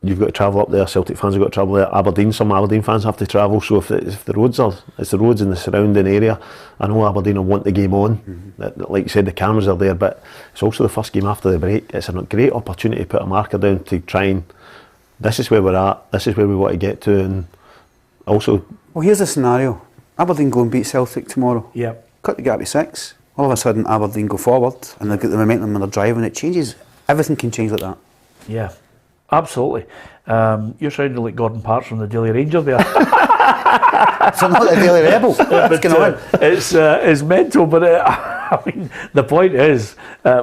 you've got to travel up there. Celtic fans have got to travel there. Some Aberdeen fans have to travel. So if the roads it's the roads in the surrounding area. I know Aberdeen will want the game on. Like you said, the cameras are there, but it's also the first game after the break. It's a great opportunity to put a marker down to try and, this is where we're at, this is where we want to get to, and also... Well, here's the scenario. Aberdeen go and beat Celtic tomorrow. Yeah. Cut the gap to 6. All of a sudden, Aberdeen go forward, and they've got the momentum when they're driving. It changes. Everything can change like that. Yeah. Absolutely. You're sounding like Gordon Parks from the Daily Ranger there. So not the Daily Rebel. What's going on? It's mental, but I mean, the point is, a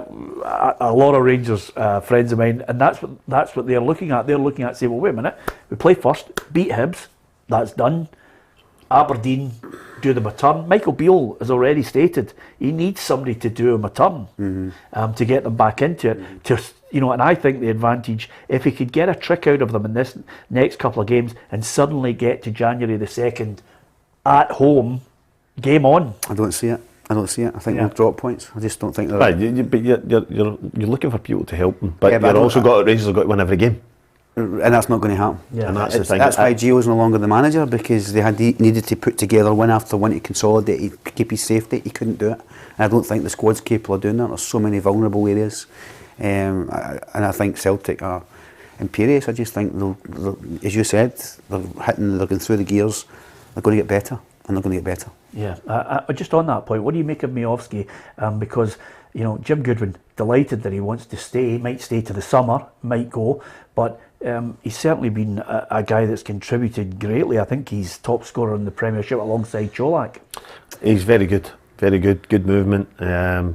lot of Rangers friends of mine, and that's what they're looking at. They're looking at saying, well, wait a minute, we play first, beat Hibs, that's done. Aberdeen do them a turn. Michael Beale has already stated he needs somebody to do him a turn to get them back into it. And I think the advantage, if he could get a trick out of them in this next couple of games and suddenly get to January the 2nd at home, game on. I don't see it. I think they'll drop points. I just don't think they're... Right, but you're looking for people to help them, but Rangers have got to win every game. And that's not going to happen. Yeah. And that's the thing. That's why Gio's no longer the manager, because they needed to put together win after win to consolidate, to keep his safety. He couldn't do it. And I don't think the squad's capable of doing that. There's so many vulnerable areas. And I think Celtic are imperious. I just think, as you said, they're going through the gears. They're going to get better, and they're going to get better. Yeah, just on that point, what do you make of Miovski? Because, Jim Goodwin, delighted that he wants to stay, might stay to the summer, might go, but he's certainly been a guy that's contributed greatly. I think he's top scorer in the Premiership alongside Cholak. He's very good, good movement,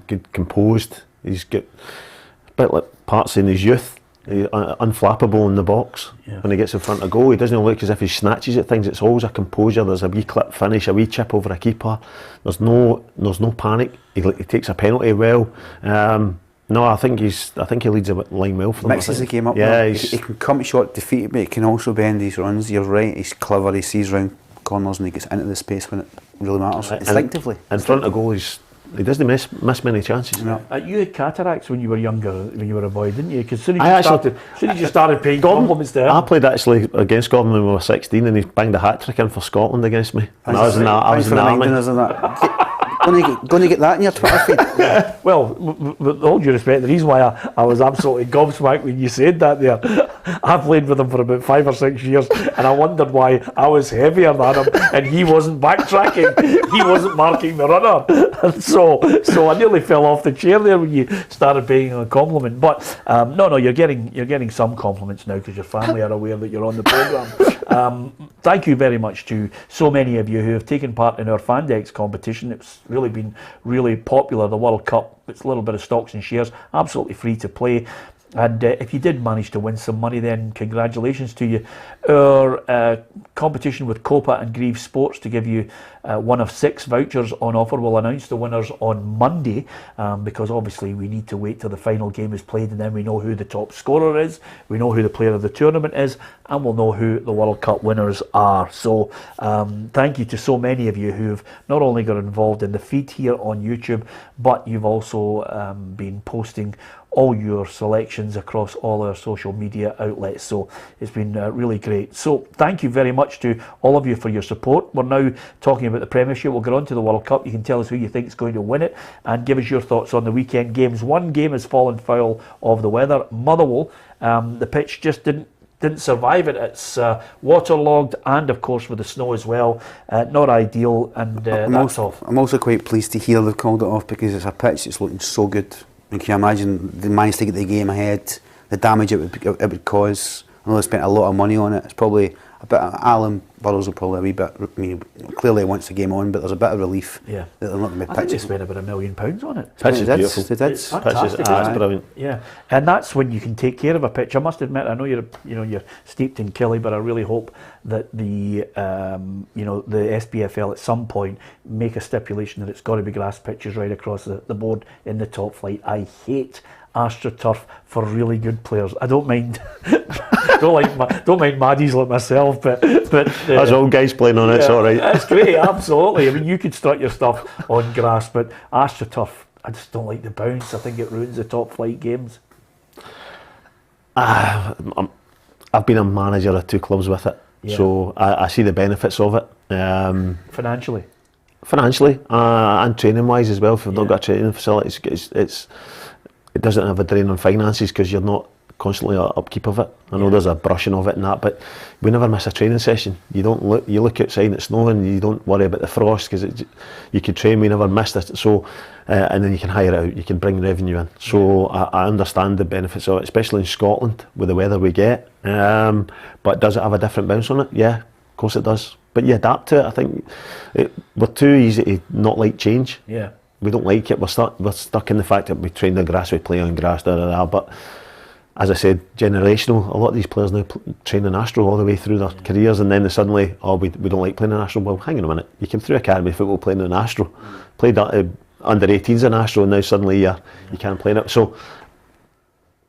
good composed. He's got a bit like parts in his youth. He's unflappable in the box when he gets in front of goal. He doesn't look as if he snatches at things. It's always a composure. There's a wee clip finish, a wee chip over a keeper. There's no panic. He takes a penalty well. No, I think he leads a line well for them. Mixes the game up. Yeah, he can come short defeat, but he can also bend his runs. You're right. He's clever. He sees round corners and he gets into the space when it really matters. Instinctively. In front of goal, he doesn't miss many chances. No. You had cataracts when you were younger, when you were a boy, didn't you? Because as soon as you started paying compliments to him. I played actually against Scotland when we were 16, and he banged a hat trick in for Scotland against me. And I was in the army. Going to get that in your Twitter feed? Well, with all due respect, the reason why I was absolutely gobsmacked when you said that there, I played with him for about 5 or 6 years, and I wondered why I was heavier than him, and he wasn't backtracking, he wasn't marking the runner, and so I nearly fell off the chair there when you started paying him a compliment. But no, you're getting some compliments now because your family are aware that you're on the programme. Thank you very much to so many of you who have taken part in our Fandex competition. It's really been really popular, the World Cup. It's a little bit of stocks and shares, absolutely free to play. And if you did manage to win some money, then congratulations to you. Our competition with Copa and Grieve Sports to give you one of 6 vouchers on offer. We'll announce the winners on Monday because obviously we need to wait till the final game is played and then we know who the top scorer is, we know who the player of the tournament is, and we'll know who the World Cup winners are. So thank you to so many of you who've not only got involved in the feed here on YouTube, but you've also been posting all your selections across all our social media outlets. So it's been really great. So thank you very much to all of you for your support. We're now talking about the Premiership. We'll get on to the World Cup. You can tell us who you think is going to win it and give us your thoughts on the weekend games. One game has fallen foul of the weather. Motherwell, the pitch just didn't survive it. It's waterlogged, and of course with the snow as well, not ideal, and that's off. I'm also quite pleased to hear they've called it off because it's a pitch that's looking so good. And can you imagine they managed to get the game ahead, the damage it would cause? I know they spent a lot of money on it. It's probably a bit. Alan Burrows will probably a wee bit. I mean, clearly wants the game on, but there's a bit of relief. Yeah, that they're not going to be I think they spent about £1 million on it. Pitch is beautiful. They did. It's fantastic. It's brilliant. Yeah, and that's when you can take care of a pitch. I must admit, I know you're steeped in Killie, but I really hope that the SPFL at some point make a stipulation that it's got to be grass pitches right across the board in the top flight. I hate AstroTurf for really good players. I don't mind. don't mind maddies like myself, but as old guys playing on it, it's all right. It's great, absolutely. I mean, you could strut your stuff on grass, but AstroTurf, I just don't like the bounce. I think it ruins the top flight games. I've been a manager of 2 clubs with it, so I see the benefits of it. Financially, and training wise as well. If you've not got training facilities, it doesn't have a drain on finances because you're not constantly upkeep of it. I know there's a brushing of it and that, but we never miss a training session. You look outside and it's snowing, you don't worry about the frost because you could train. We never missed it. So and then you can hire it out, you can bring revenue in. So I understand the benefits of it, especially in Scotland with the weather we get. But does it have a different bounce on it? Yeah, of course it does. But you adapt to it. I think we're too easy to not like change. Yeah. We don't like it. We're stuck in the fact that we train on grass, we play on grass, But as I said, generational. A lot of these players now train in Astro all the way through their careers, and then they suddenly, we don't like playing in Astro. Well, hang on a minute. You came through academy football playing in Astro, played under 18s in Astro, and now suddenly you can't play in it. So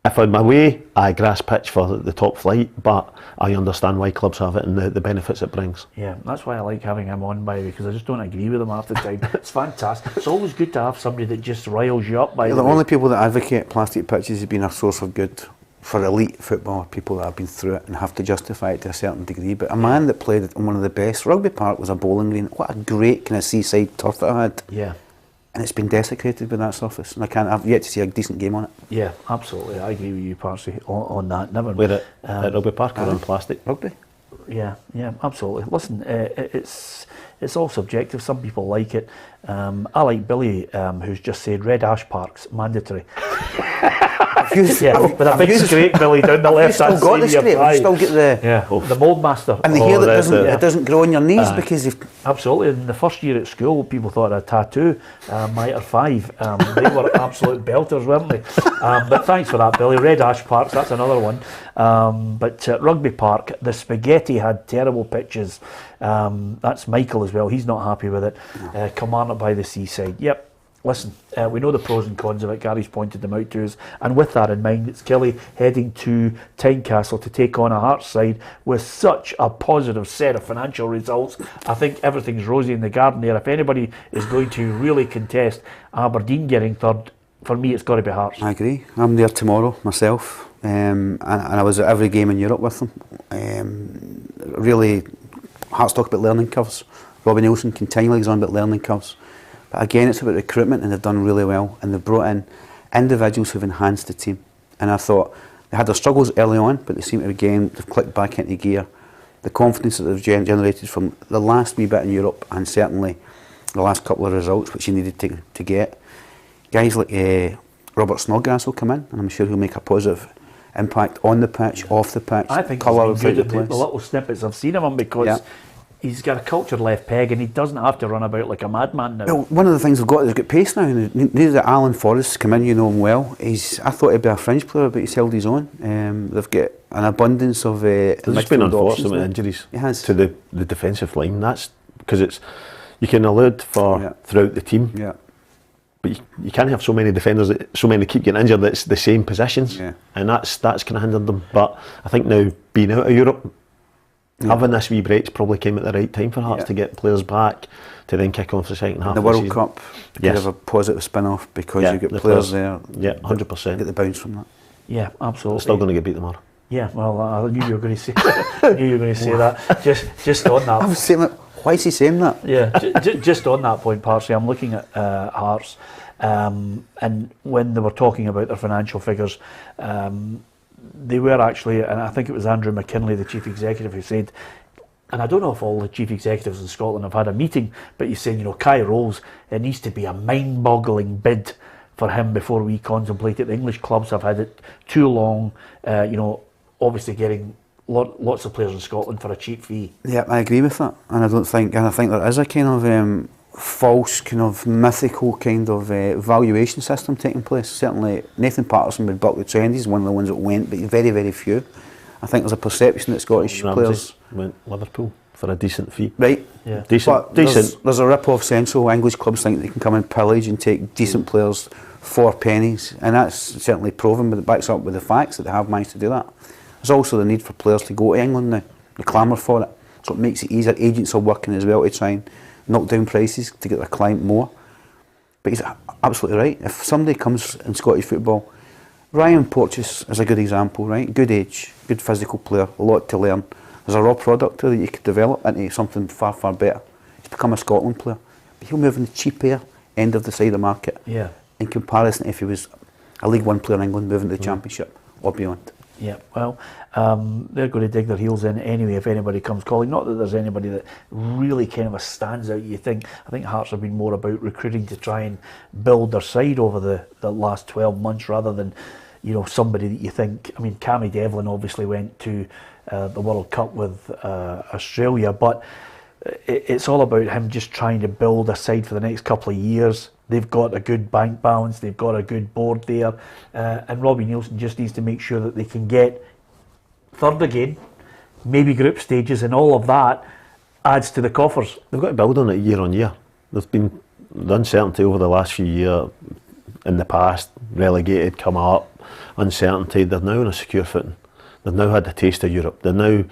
I found my way. Grass pitch for the top flight, but I understand why clubs have it and the benefits it brings. Yeah, that's why I like having him on, by the way, because I just don't agree with him half the time. It's fantastic. It's always good to have somebody that just riles you up. The only people that advocate plastic pitches have been a source of good for elite football, people that have been through it and have to justify it to a certain degree. But a man that played on one of the best, Rugby Park was a bowling green. What a great kind of seaside turf that I had. Yeah. And it's been desecrated with that surface, and I've yet to see a decent game on it. Yeah, absolutely. I agree with you, Parsley, on that. Never. Where at Rugby Park or on plastic? Rugby. Yeah, absolutely. Listen, it's all subjective. Some people like it. I like Billy, who's just said Red Ash Park's mandatory. With a big scrape, Billy, down the left hand side of your thigh. You still get the mould master. And the hair that doesn't grow on your knees because if absolutely. In the first year at school, people thought a tattoo might have 5. They were absolute belters, weren't they? But thanks for that, Billy. Red Ash Parks, that's another one. But Rugby Park, the spaghetti had terrible pitches. That's Michael as well. He's not happy with it. Kilmarnock by the seaside. Yep. Listen, we know the pros and cons of it. Gary's pointed them out to us. And with that in mind, it's Killie heading to Tynecastle to take on a Hearts side with such a positive set of financial results. I think everything's rosy in the garden there. If anybody is going to really contest Aberdeen getting third, for me it's got to be Hearts. I agree. I'm there tomorrow myself. And I was at every game in Europe with them. Really, Hearts talk about learning curves. Robbie Nielsen continually goes on about learning curves. But again, it's about recruitment, and they've done really well, and they've brought in individuals who've enhanced the team. And I thought they had their struggles early on, but they seem to again, they've clicked back into gear. The confidence that they've generated from the last wee bit in Europe, and certainly the last couple of results which you needed to get. Guys like Robert Snodgrass will come in, and I'm sure he'll make a positive impact on the pitch, off the pitch. I think colour he's been good the at the little snippets I've seen of him, because he's got a cultured left peg, and he doesn't have to run about like a madman now. Well, one of the things they've got pace now, and they needed Alan Forrest come in, you know him well. I thought he'd be a fringe player, but he's held his own. They've got an abundance of There's just been unfortunate injuries to the defensive line. That's because you can allude for throughout the team. Yeah. But you can't have so many defenders, so many keep getting injured, that's the same positions, and that's kind of hindered them. But I think now, being out of Europe, having this wee break probably came at the right time for Hearts to get players back, to then kick on for the second half. The of World season. Cup could have a positive spin-off, because you get the players there. Yeah, 100%. Get the bounce from that. Yeah, absolutely. Still going to get beat tomorrow. Yeah, well, I knew you were going to say that. Just on that. I was saying that. Why is he saying that? Yeah, just on that point, Parsley, I'm looking at Hearts, and when they were talking about their financial figures, they were actually, and I think it was Andrew McKinley, the chief executive, who said, and I don't know if all the chief executives in Scotland have had a meeting, but he's saying, Kai Rose, it needs to be a mind-boggling bid for him before we contemplate it. The English clubs have had it too long, obviously getting lots of players in Scotland for a cheap fee. Yeah, I agree with that, and I think there is a kind of false, kind of mythical kind of valuation system taking place. Certainly Nathan Patterson with Buckley Trend, he's one of the ones that went, but very, very few. I think there's a perception that Scottish players went Liverpool for a decent fee. Right. Yeah. Decent. There's a rip-off central. English clubs think they can come and pillage and take decent players for pennies, and that's certainly proven, but it backs up with the facts that they have managed to do that. There's also the need for players to go to England now, the clamour for it, so it makes it easier. Agents are working as well to try and knock down prices to get their client more. But he's absolutely right. If somebody comes in Scottish football, Ryan Porteous is a good example, right? Good age, good physical player, a lot to learn. There's a raw product there that you could develop into something far, far better. He's become a Scotland player, but he'll move in the cheaper end of the side of the market. Yeah. In comparison, if he was a League One player in England moving to the Championship or beyond. Yeah, well, they're going to dig their heels in anyway if anybody comes calling. Not that there's anybody that really kind of stands out. I think Hearts have been more about recruiting to try and build their side over the last 12 months rather than, somebody that you think. I mean, Cammy Devlin obviously went to the World Cup with Australia, but it's all about him just trying to build a side for the next couple of years. They've got a good bank balance, they've got a good board there, and Robbie Neilson just needs to make sure that they can get third again, maybe group stages, and all of that adds to the coffers. They've got to build on it year on year. There's been the uncertainty over the last few years in the past, relegated, come up, uncertainty. They're now on a secure footing. They've now had a taste of Europe. They're now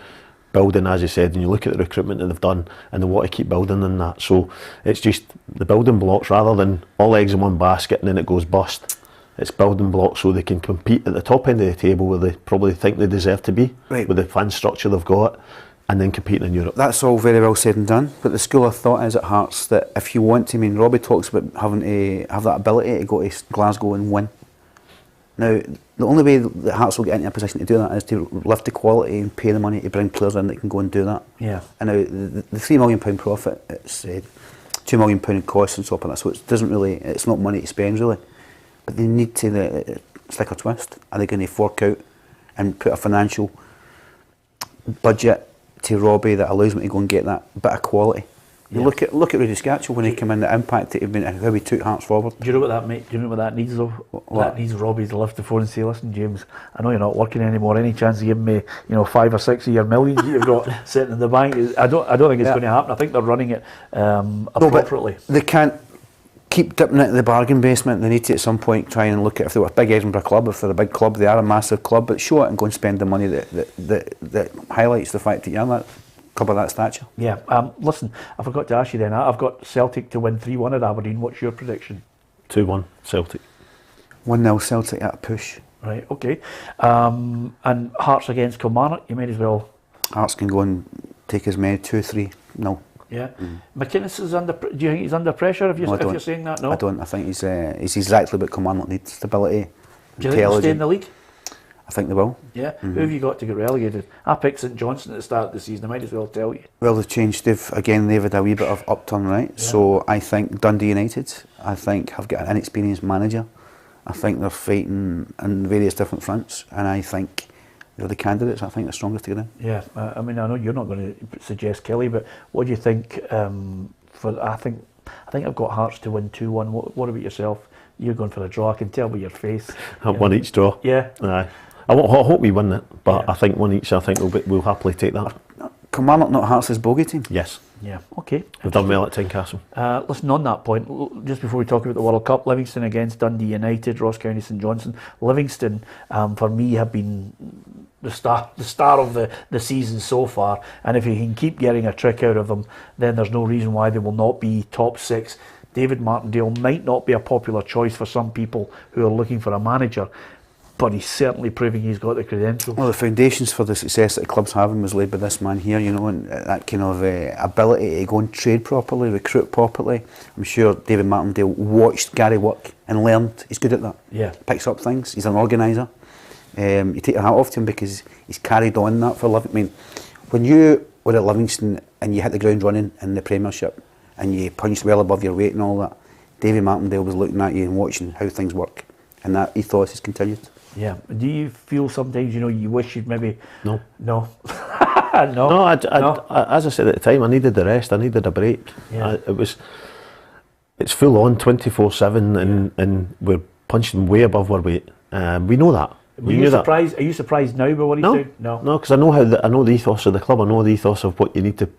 building, as you said, and you look at the recruitment that they've done, and they want to keep building on that. So it's just the building blocks rather than all eggs in one basket and then it goes bust. It's building blocks so they can compete at the top end of the table where they probably think they deserve to be, with the fan structure they've got, and then competing in Europe. That's all very well said and done, but the school of thought is at Hearts that if you want to, Robbie talks about having to have that ability to go to Glasgow and win. Now, the only way that Hearts will get into a position to do that is to lift the quality and pay the money to bring players in that can go and do that. Yeah. And now, the £3 million profit, it's £2 million in costs and so on, so it doesn't really, it's not money to spend really. But they need to, it's like a twist. Are they going to fork out and put a financial budget to Robbie that allows me to go and get that bit of quality? You look at Rudy Scatchell when he came in, the impact that how he took Hearts forward. Do you know what that Do you know what that needs though? That needs Robbie to lift the phone and say, "Listen, James, I know you're not working anymore. Any chance of giving me, 5 or 6 of your millions that you've got sitting in the bank?" I don't think it's going to happen. I think they're running it appropriately. No, but they can't keep dipping into the bargain basement. They need to at some point try and look at, if they were a big Edinburgh club, if they're a big club, they are a massive club, but show it and go and spend the money that highlights the fact that you're that club of that stature. Yeah. Listen, I forgot to ask you then. I've got Celtic to win 3-1 at Aberdeen. What's your prediction? 2-1 Celtic. 1-0 Celtic at a push. Right. Okay. And Hearts against Kilmarnock. You may as well. Hearts can go and take as many 2-3. No. Yeah. McKenzies is under. Do you think he's under pressure? If you're saying that, no. I don't. I think he's exactly what Kilmarnock needs: stability, Do you think they'll stay in the league? I think they will. Yeah. Who have you got to get relegated? I picked St Johnstone at the start of the season. I might as well tell you. Well, they've changed. They've had a wee bit of upturn, right? Yeah. So I think Dundee United, I think, have got an inexperienced manager. I think they're fighting on various different fronts, and I think they're the candidates. I think they're strongest to get in. Yeah, I mean, I know you're not going to suggest Kelly, but what do you think? I think I've got Hearts to win 2-1. What about yourself? You're going for a draw. I can tell by your face. One each draw. Yeah. Aye. I hope we win it, but I think one each. I think we'll happily take that. Kilmarnock not Hearts' bogey team? Yes. Yeah, okay. We've done well at Tynecastle. Listen, on that point, just before we talk about the World Cup, Livingston against Dundee United, Ross County St Johnstone. Livingston, for me, have been the star of the season so far, and if you can keep getting a trick out of them, then there's no reason why they will not be top 6. David Martindale might not be a popular choice for some people who are looking for a manager, but he's certainly proving he's got the credentials. Well, the foundations for the success that the club's having was laid by this man here, you know, and that kind of ability to go and trade properly, recruit properly. I'm sure David Martindale watched Gary work and learned. He's good at that. Yeah. Picks up things. He's an organiser. You take your hat off to him because he's carried on that for Livingston. I mean, when you were at Livingston and you hit the ground running in the Premiership and you punched well above your weight and all that, David Martindale was looking at you and watching how things work, and that ethos has continued. Yeah. Do you feel sometimes, you wish you'd maybe... No. No. No, as I said at the time, I needed the rest. I needed a break. Yeah. It's full on 24/7, and we're punching way above our weight. We know that. Are you surprised now by what he's doing? No, because I know the ethos of the club. I know the ethos of what you need to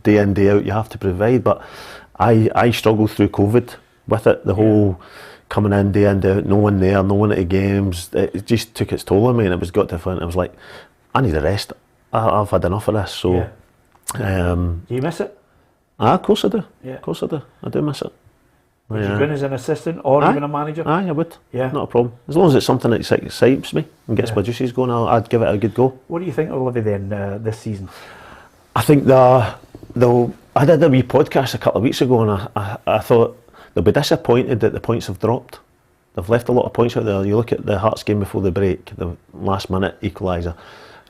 day in day out. You have to provide. But I struggled through COVID with it. The whole coming in day out, no one there, no one at the games. It just took its toll on me, and it was got to the point. I was like, I need a rest. I've had enough of this. So, do you miss it? Of course I do. Yeah, of course I do. I do miss it. Would you go in as an assistant or even a manager? Aye, I would. Yeah, not a problem. As long as it's something that excites me and gets my juices going, I'd give it a good go. What do you think of Livy then this season? I think I did a wee podcast a couple of weeks ago, and I thought they'll be disappointed that the points have dropped. They've left a lot of points out there. You look at the Hearts game before the break, the last minute equaliser.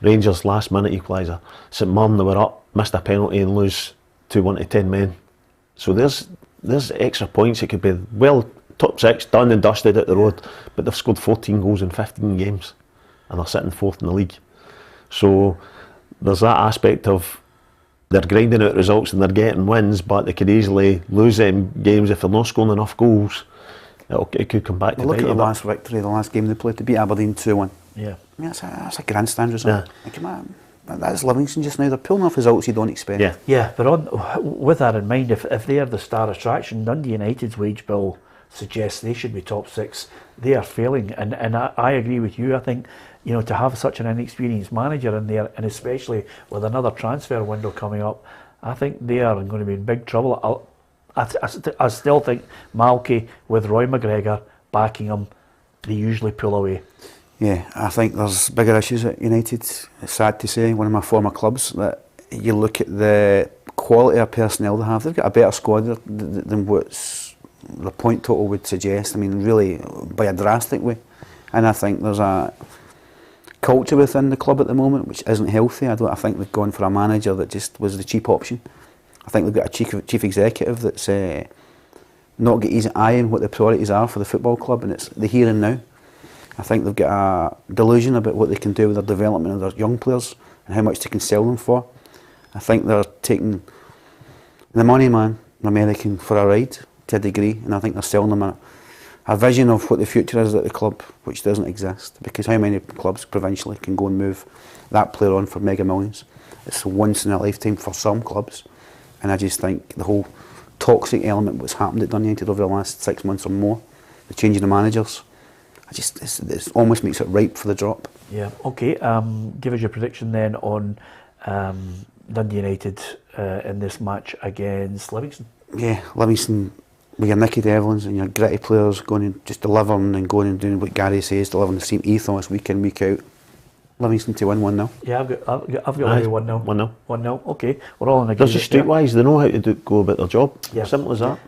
Rangers last minute equaliser. St Mirren, they were up, missed a penalty and lose 2-1 to 10 men. So there's extra points. It could be top 6 done and dusted at the road, but they've scored 14 goals in 15 games and they're sitting 4th in the league. So there's that aspect of they're grinding out results and they're getting wins, but they could easily lose them games if they're not scoring enough goals. It could come back to look bite at the you. last victory, the last game they played to beat Aberdeen 2-1. Yeah, I mean, that's a grandstand result. Yeah. That's Livingston just now. They're pulling off results you don't expect. Yeah. But with that in mind, if they are the star attraction, Dundee United's wage bill suggests they should be top 6. They are failing, and I agree with you. I think to have such an inexperienced manager in there, and especially with another transfer window coming up, I think they are going to be in big trouble. I still think Malky with Roy McGregor backing him, they usually pull away. Yeah, I think there's bigger issues at United. It's sad to say, one of my former clubs, that you look at the quality of personnel they have. They've got a better squad than what's the point total would suggest. I mean, really, by a drastic way. And I think there's a culture within the club at the moment which isn't healthy. I think they've gone for a manager that just was the cheap option. I think they've got a chief executive that's not got his eye on what the priorities are for the football club, and it's the here and now. I think they've got a delusion about what they can do with their development of their young players and how much they can sell them for. I think they're taking the money man, an American, for a ride to a degree, and I think they're selling them a vision of what the future is at the club, which doesn't exist, because how many clubs provincially can go and move that player on for mega millions? It's once in a lifetime for some clubs, and I just think the whole toxic element what's happened at Dundee United over the last 6 months or more, the changing of managers, it almost makes it ripe for the drop. Yeah, okay. Give us your prediction then on Dundee United in this match against Livingston. Yeah, Livingston, with your Nicky Devlins and your gritty players going and just delivering and going and doing what Gary says, delivering the same ethos week in, week out. Livingston to win 1-0. Yeah, I've got Livy 1-0. 1-0. 1-0. Okay, we're all in agreement. They're just streetwise. They know how to go about their job. Yeah. Simple as that.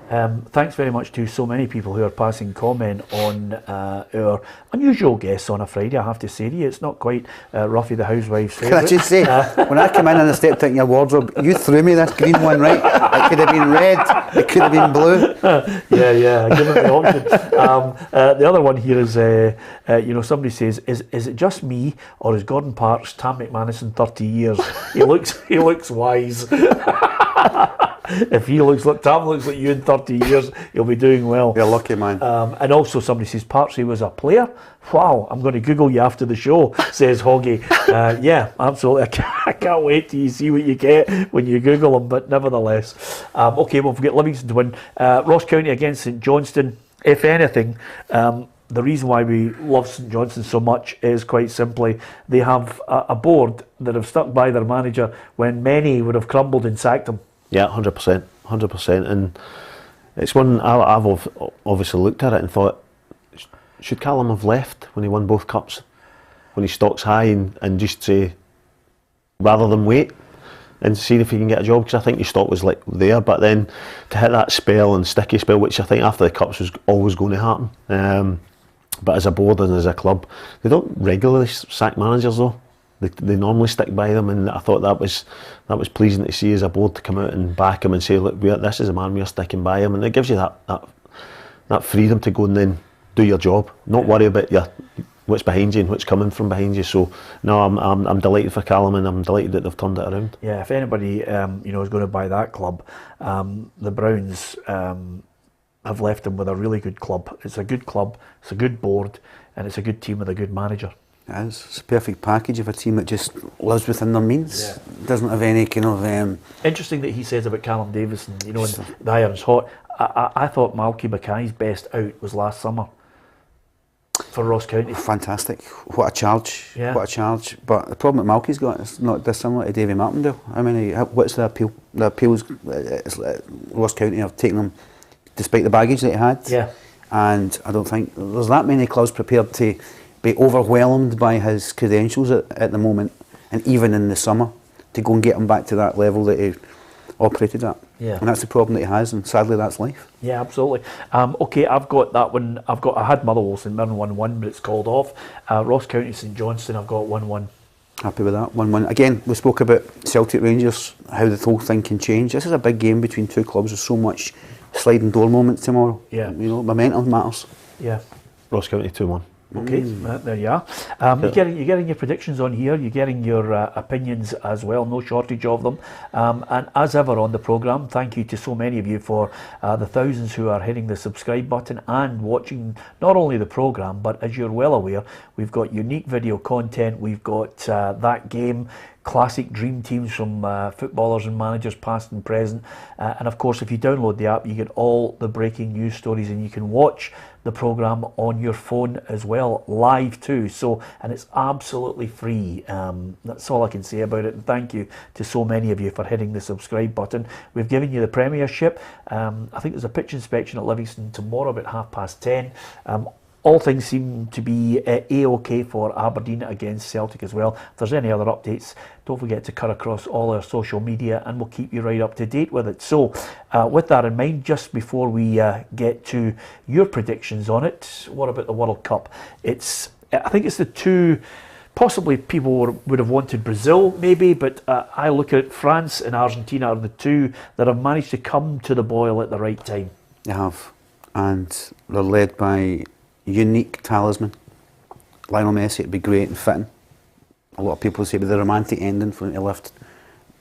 Thanks very much to so many people who are passing comment on our unusual guests on a Friday. I have to say to you, it's not quite Ruffy the Housewife's favourite. Can I just say, when I came in and I stepped out in your wardrobe, you threw me this green one, right? It could have been red, it could have been blue. yeah, give it the option. The other one here is, somebody says, is it just me, or is Gordon Parks Tam McManus in 30 years? He looks wise. If Tam looks like you in 30 years, he'll be doing well. You're lucky, man. And also somebody says, Parksy was a player? Wow, I'm going to Google you after the show, says Hoggy. Yeah, absolutely. I can't wait till you see what you get when you Google him, but nevertheless. Okay, well, we've got Livingston to win. Ross County against St Johnstone. If anything, the reason why we love St Johnstone so much is quite simply they have a board that have stuck by their manager when many would have crumbled and sacked him. Yeah, 100%. And it's one I've obviously looked at it and thought, should Callum have left when he won both cups? When he stocks high and just say, rather than wait and see if he can get a job, because I think his stock was like there, but then to hit that spell and sticky spell, which I think after the cups was always going to happen. But as a board and as a club, they don't regularly sack managers though. They normally stick by them, and I thought that was pleasing to see as a board to come out and back him and say, look, this is a man, we're sticking by him, and it gives you that freedom to go and then do your job, not worry about what's behind you and what's coming from behind you. So no, I'm delighted for Callum, and I'm delighted that they've turned it around. Yeah, if anybody is going to buy that club, the Browns have left them with a really good club. It's a good club, it's a good board, and it's a good team with a good manager. It is. It's a perfect package of a team that just lives within their means. Yeah. Doesn't have any kind of... Interesting that he says about Callum Davis and the iron's hot. I thought Malky Mackay's best out was last summer for Ross County. Fantastic. What a charge. Yeah. What a charge. But the problem that Malky's got is not dissimilar to Davy Martindale. I mean, what's the appeal? The appeals, Ross County have taken them despite the baggage that he had. Yeah. And I don't think there's that many clubs prepared to be overwhelmed by his credentials at the moment, and even in the summer, to go and get him back to that level that he operated at. Yeah. And that's the problem that he has, and sadly that's life. Yeah, absolutely. Okay, I've got that one. I had Motherwell St Mirren 1-1, but it's called off. Ross County St Johnstone, I've got 1-1. Happy with that, 1-1. Again, we spoke about Celtic Rangers, how the whole thing can change. This is a big game between two clubs with so much sliding door moments tomorrow. Yeah. Momentum matters. Yeah. Ross County 2-1. Okay, there you are. You're getting your predictions on here, you're getting your opinions as well, no shortage of them. And as ever on the programme, thank you to so many of you for the thousands who are hitting the subscribe button and watching not only the programme, but as you're well aware, we've got unique video content, we've got that game, classic dream teams from footballers and managers past and present, and of course if you download the app you get all the breaking news stories, and you can watch the programme on your phone as well, live too, and it's absolutely free. That's all I can say about it, and thank you to so many of you for hitting the subscribe button. We've given you the Premiership. I think there's a pitch inspection at Livingston tomorrow about 10:30. All things seem to be A-OK for Aberdeen against Celtic as well. If there's any other updates, don't forget to cut across all our social media and we'll keep you right up to date with it. So, with that in mind, just before we get to your predictions on it, what about the World Cup? I think it's the two, possibly people would have wanted Brazil maybe, but I look at France and Argentina are the two that have managed to come to the boil at the right time. They have, and they're led by unique talisman. Lionel Messi would be great and fitting. A lot of people say with the romantic ending for him to lift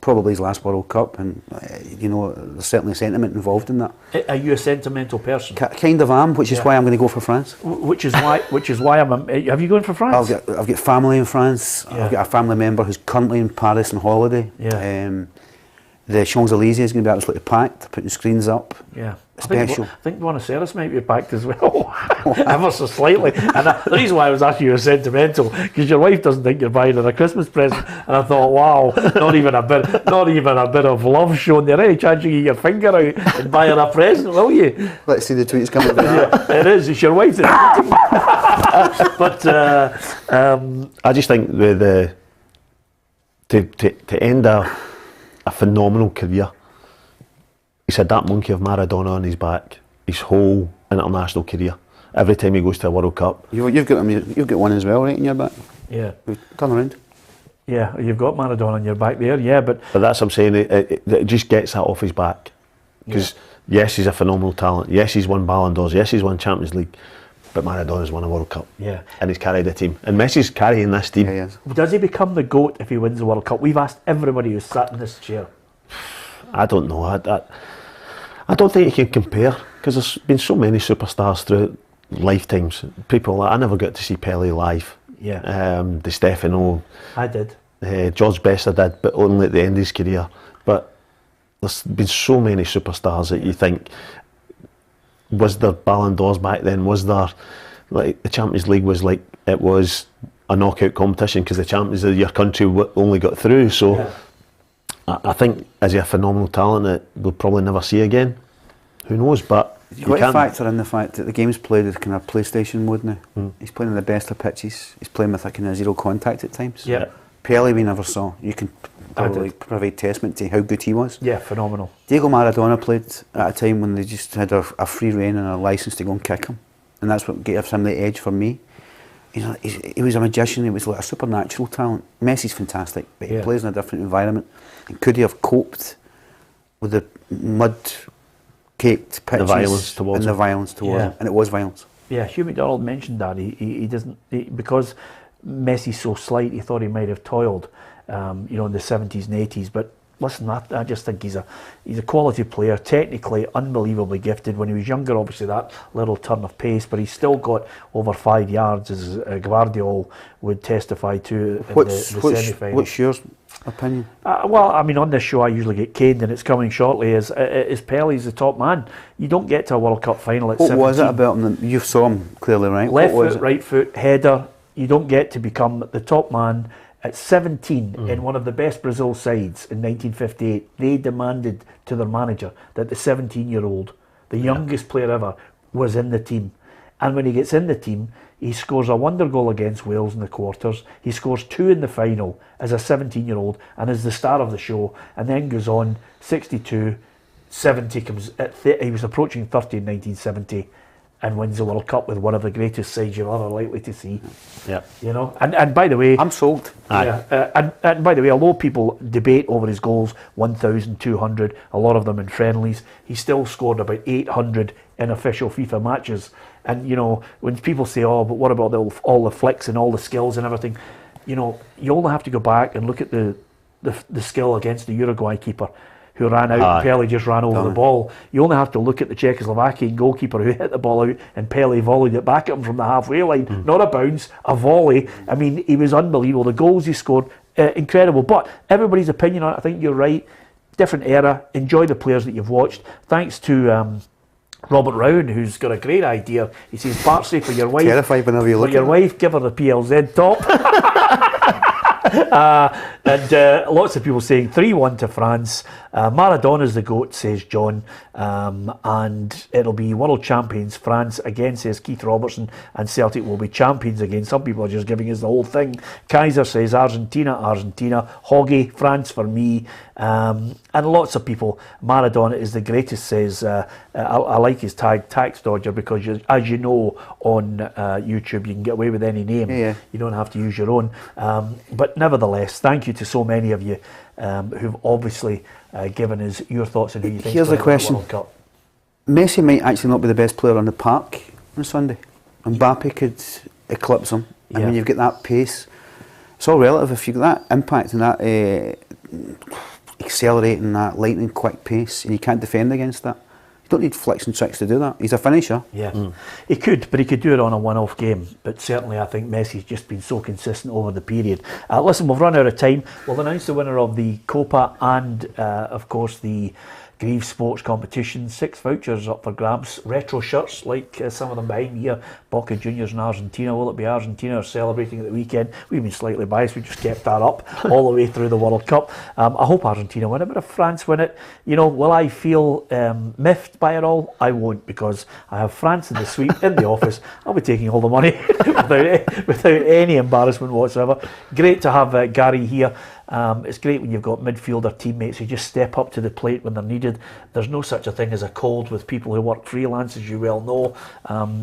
probably his last World Cup, and there's certainly a sentiment involved in that. Are you a sentimental person? Kind of am, which is why I'm going to go for France. Which is why I'm. Have you going for France? I've got family in France. Yeah. I've got a family member who's currently in Paris on holiday. Yeah. The Champs-Élysées is going to be absolutely packed. They're putting screens up. Yeah. Special. I think Buenos Aires might be packed as well, ever so slightly. And the reason why I was asking you a sentimental, because your wife doesn't think you're buying her a Christmas present, and I thought, wow, not even a bit of love shown there. Any chance you get your finger out and buy her a present, will you? Let's see the tweets coming. Yeah, it is. It's your wife that But I just think to end a phenomenal career, he's had that monkey of Maradona on his back his whole international career. Every time he goes to a World Cup, You've got one as well, right, in your back. yeah, Turn around. yeah, you've got Maradona on your back there, yeah, but that's what I'm saying. It just gets that off his back because yes, he's a phenomenal talent. Yes, he's won Ballon d'Ors. Yes, he's won Champions League. But Maradona's won a World Cup. Yeah. And he's carried a team. And Messi's carrying this team. Yeah, he is. does he become the GOAT if he wins the World Cup? We've asked everybody who's sat in this chair. I don't know. I don't think you can compare because there's been so many superstars throughout lifetimes. People I never got to see Pele live. Yeah. Di Stefano. I did. George Best I did, but only at the end of his career. But there's been so many superstars that you think, was there Ballon d'Ors back then? Was there, like, the Champions League was like, it was a knockout competition because the champions of your country only got through. So I think is he a phenomenal talent that we'll probably never see again? Who knows? But you've got to factor in the fact that the game's played with kind of PlayStation mode now. He's playing on the best of pitches. He's playing with a kind of zero contact at times. Yeah. Pele we never saw. You can probably provide testament to how good he was. Yeah, phenomenal. Diego Maradona played at a time when they just had a free rein and a licence to go and kick him, and that's what gave him the edge for me. He was a magician. He was like a supernatural talent. Messi's fantastic, but he plays in a different environment. And could he have coped with the mud-caked pitches, the violence towards him? And it was violence. Yeah, Hugh McDonald mentioned that he doesn't because Messi's so slight. He thought he might have toiled, in the 70s and 80s. But listen, I just think he's a quality player, technically unbelievably gifted. When he was younger, obviously that little turn of pace, but he's still got over 5 yards, as Guardiola would testify to in the semi-final. What's your opinion? Well, I mean, on this show I usually get caned, and it's coming shortly. Is Pele's the top man? You don't get to a World Cup final at 17. What was it about him? You saw him clearly, right? Left foot, right foot, header. You don't get to become the top man. At 17, in one of the best Brazil sides in 1958, they demanded to their manager that the 17-year-old, the youngest player ever, was in the team. And when he gets in the team, he scores a wonder goal against Wales in the quarters. He scores 2 in the final as a 17-year-old and is the star of the show. And then goes on, 62, 70, comes at he was approaching 30 in 1970. And wins the World Cup with one of the greatest sides you're ever likely to see. Yeah, And by the way, I'm sold. Yeah, and by the way, although people debate over his goals, 1,200, a lot of them in friendlies, he still scored about 800 in official FIFA matches. And when people say, "Oh, but what about all the flicks and all the skills and everything?" You only have to go back and look at the skill against the Uruguay keeper, who ran out and Pele just ran over the ball. You only have to look at the Czechoslovakian goalkeeper who hit the ball out and Pele volleyed it back at him from the halfway line. Not a bounce, a volley. I mean, he was unbelievable. The goals he scored, incredible. But everybody's opinion on it, I think you're right. Different era. Enjoy the players that you've watched. Thanks to Robert Rowan, who's got a great idea. He says, Bartley, for your wife. Terrified whenever you look at your wife, give her the PLZ top. And lots of people saying 3-1 to France. Maradona's the GOAT, says John. And it'll be world champions France again, says Keith Robertson, and Celtic will be champions again. Some people are just giving us the whole thing. Kaiser says Argentina. Hoggy, France for me. And lots of people, Maradona is the greatest, says, I like his tag, Tax Dodger, because as you know, on YouTube you can get away with any name. Yeah. You don't have to use your own. But nevertheless, thank you to so many of you who've obviously given us your thoughts on who you think Here's is going the to win the question. World Cup. Messi might actually not be the best player on the park on Sunday. Mbappe could eclipse him. I mean, you've got that pace. It's all relative. If you've got that impact and that accelerating, that lightning quick pace, and you can't defend against that, you don't need flicks and tricks to do that. He's a finisher. Yeah, he could, but he could do it on a one-off game. But certainly I think Messi's just been so consistent over the period. Listen, we've run out of time. We'll announce the winner of the Copa and, of course, the Grieve Sports Competition, 6 vouchers up for grabs. Retro shirts, like some of them behind here. Boca Juniors in Argentina. Will it be Argentina celebrating at the weekend? We've been slightly biased. We just kept that up all the way through the World Cup. I hope Argentina win it, but if France win it, you know, will I feel miffed by it all? I won't, because I have France in the suite in the office. I'll be taking all the money without any embarrassment whatsoever. Great to have Gary here. It's great when you've got midfielder teammates who just step up to the plate when they're needed. There's no such a thing as a cold with people who work freelance, as you well know.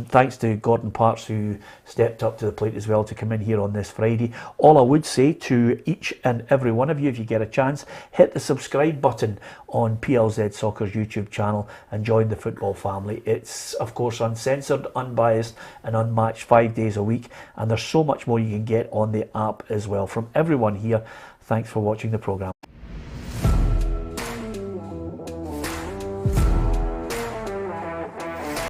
Thanks to Gordon Parks, who stepped up to the plate as well to come in here on this Friday. All I would say to each and every one of you, if you get a chance, hit the subscribe button on PLZ Soccer's YouTube channel and join the football family. It's, of course, uncensored, unbiased and unmatched 5 days a week, and there's so much more you can get on the app as well. From everyone here, thanks for watching the programme.